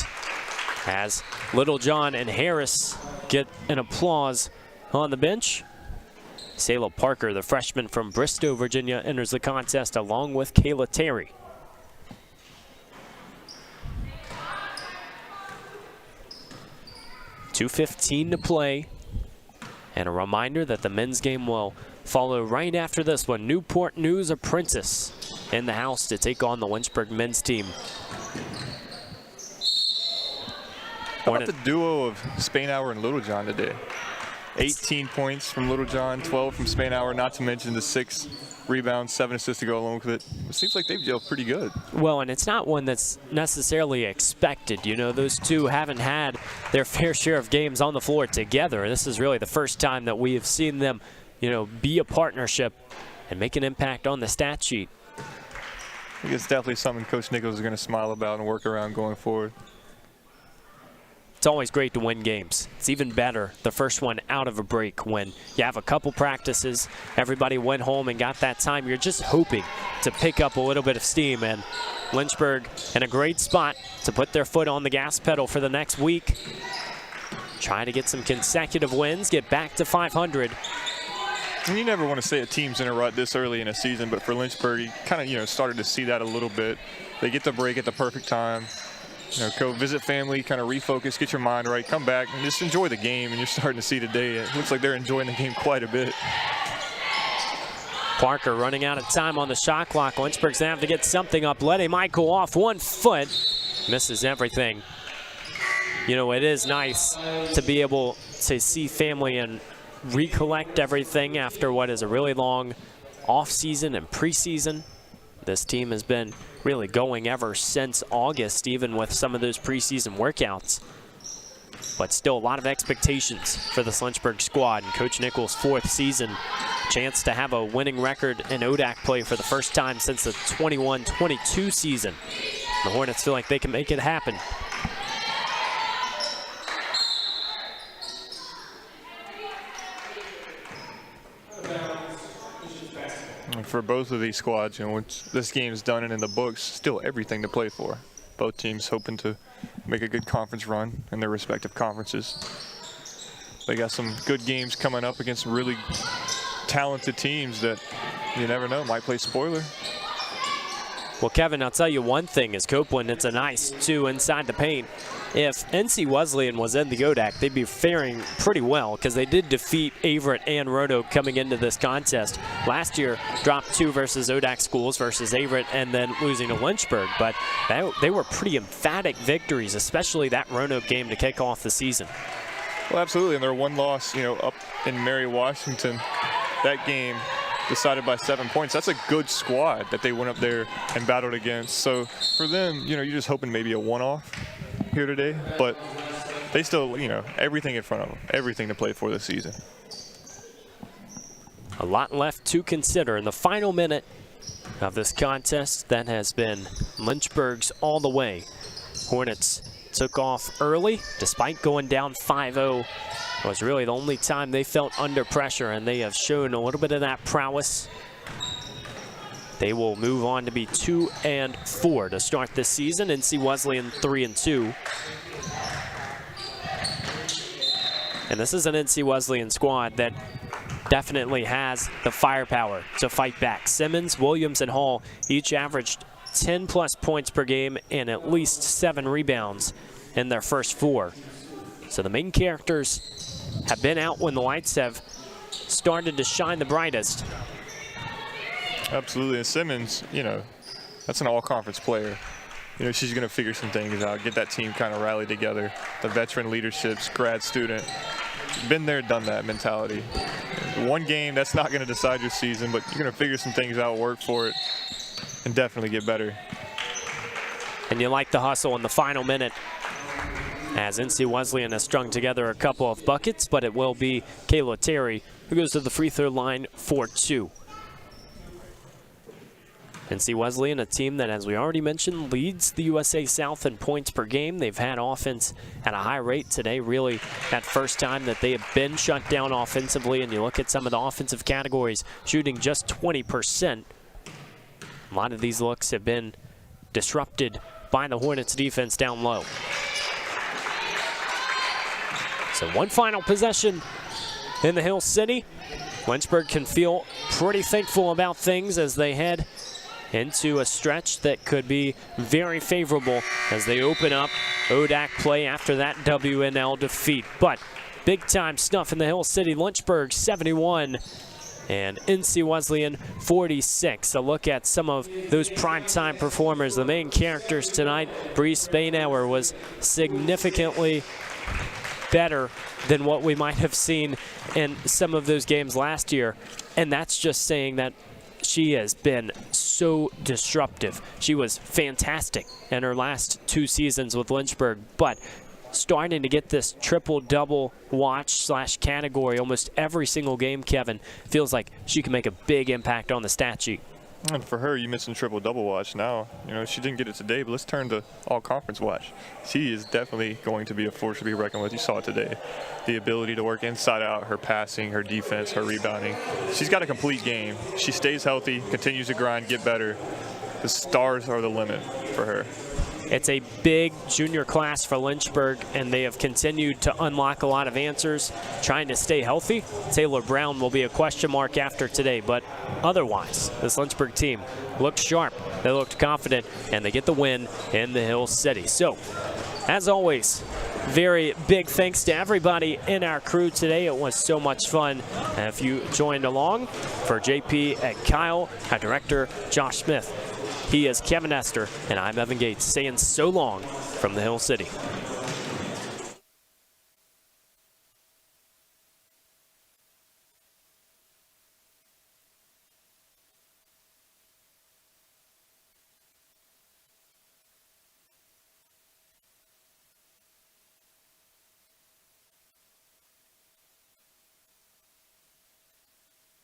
as Littlejohn and Harris get an applause on the bench. Sayla Parker, the freshman from Bristow, Virginia, enters the contest along with Kayla Terry. .2:15 to play. And a reminder that the men's game will follow right after this one. Newport News Apprentice in the house to take on the Lynchburg men's team. How about the duo of Spainhour and Littlejohn today? 18 points from Littlejohn, 12 from Spainhour, not to mention the 6 rebounds, 7 assists to go along with it. It seems like they've gelled pretty good. Well, and it's not one that's necessarily expected. You know, those two haven't had their fair share of games on the floor together. This is really the first time that we have seen them, you know, be a partnership and make an impact on the stat sheet. I think it's definitely something Coach Nichols is going to smile about and work around going forward. It's always great to win games. It's even better the first one out of a break when you have a couple practices, everybody went home and got that time. You're just hoping to pick up a little bit of steam, and Lynchburg in a great spot to put their foot on the gas pedal for the next week. Try to get some consecutive wins, get back to 500. And you never want to say a team's in a rut this early in a season, but for Lynchburg, you kind of, started to see that a little bit. They get the break at the perfect time. Go visit family, kind of refocus, get your mind right, come back, and just enjoy the game. And you're starting to see today, it looks like they're enjoying the game quite a bit. Parker running out of time on the shot clock. Lynchburg's going to have to get something up. Letty might go off 1 foot. Misses everything. It is nice to be able to see family and recollect everything after what is a really long off-season and preseason. This team has been really going ever since August, even with some of those preseason workouts. But still a lot of expectations for this Lynchburg squad. And Coach Nichols' 4th season, chance to have a winning record in ODAC play for the first time since the 21-22 season. The Hornets feel like they can make it happen. For both of these squads, once this game's done and in the books, still everything to play for. Both teams hoping to make a good conference run in their respective conferences. They got some good games coming up against really talented teams that you never know, might play spoiler. Well, Kevin, I'll tell you one thing is Copeland, it's a nice 2 inside the paint. If NC Wesleyan was in the ODAC, they'd be faring pretty well because they did defeat Averett and Roanoke coming into this contest. Last year, dropped 2 versus ODAC schools versus Averett and then losing to Lynchburg. But they were pretty emphatic victories, especially that Roanoke game to kick off the season. Well, absolutely, and their one loss, up in Mary, Washington, that game decided by 7 points. That's a good squad that they went up there and battled against. So for them, you're just hoping maybe a one-off here today, but they still, everything in front of them, everything to play for this season. A lot left to consider in the final minute of this contest that has been Lynchburg's all the way. Hornets took off early despite going down 5-0. It was really the only time they felt under pressure, and they have shown a little bit of that prowess. They will move on to be 2-4 to start this season. NC Wesleyan 3-2. And this is an NC Wesleyan squad that definitely has the firepower to fight back. Simmons, Williams, and Hall each averaged 10+ points per game and at least 7 rebounds in their first 4. So the main characters have been out when the lights have started to shine the brightest. Absolutely, and Simmons, that's an all-conference player. She's going to figure some things out, get that team kind of rallied together. The veteran leadership's grad student, been there, done that mentality. One game, that's not going to decide your season, but you're going to figure some things out, work for it, and definitely get better. And you like the hustle in the final minute, as NC Wesleyan has strung together a couple of buckets, but it will be Kayla Terry who goes to the free throw line for 2. NC Wesleyan, a team that, as we already mentioned, leads the USA South in points per game. They've had offense at a high rate today, really that first time that they have been shut down offensively. And you look at some of the offensive categories, shooting just 20%. A lot of these looks have been disrupted by the Hornets defense down low. So one final possession in the Hill City. Lynchburg can feel pretty thankful about things as they head into a stretch that could be very favorable as they open up ODAC play after that WNL defeat. But big time stuff in the Hill City. Lynchburg 71 and NC Wesleyan 46. A look at some of those primetime performers. The main characters tonight, Bree Spainauer was significantly better than what we might have seen in some of those games last year. And that's just saying that she has been so disruptive. She was fantastic in her last 2 seasons with Lynchburg, but starting to get this triple-double watch/category almost every single game, Kevin, feels like she can make a big impact on the stat sheet. And for her, you mentioned triple-double watch. Now, she didn't get it today, but let's turn to all-conference watch. She is definitely going to be a force to be reckoned with. You saw it today. The ability to work inside out, her passing, her defense, her rebounding. She's got a complete game. She stays healthy, continues to grind, get better. The stars are the limit for her. It's a big junior class for Lynchburg, and they have continued to unlock a lot of answers, trying to stay healthy. Taylor Brown will be a question mark after today, but otherwise, this Lynchburg team looked sharp, they looked confident, and they get the win in the Hill City. So, as always, very big thanks to everybody in our crew today. It was so much fun. And if you joined along, for JP and Kyle, our director, Josh Smith, he is Kevin Esther, and I'm Evan Gates, saying so long from the Hill City.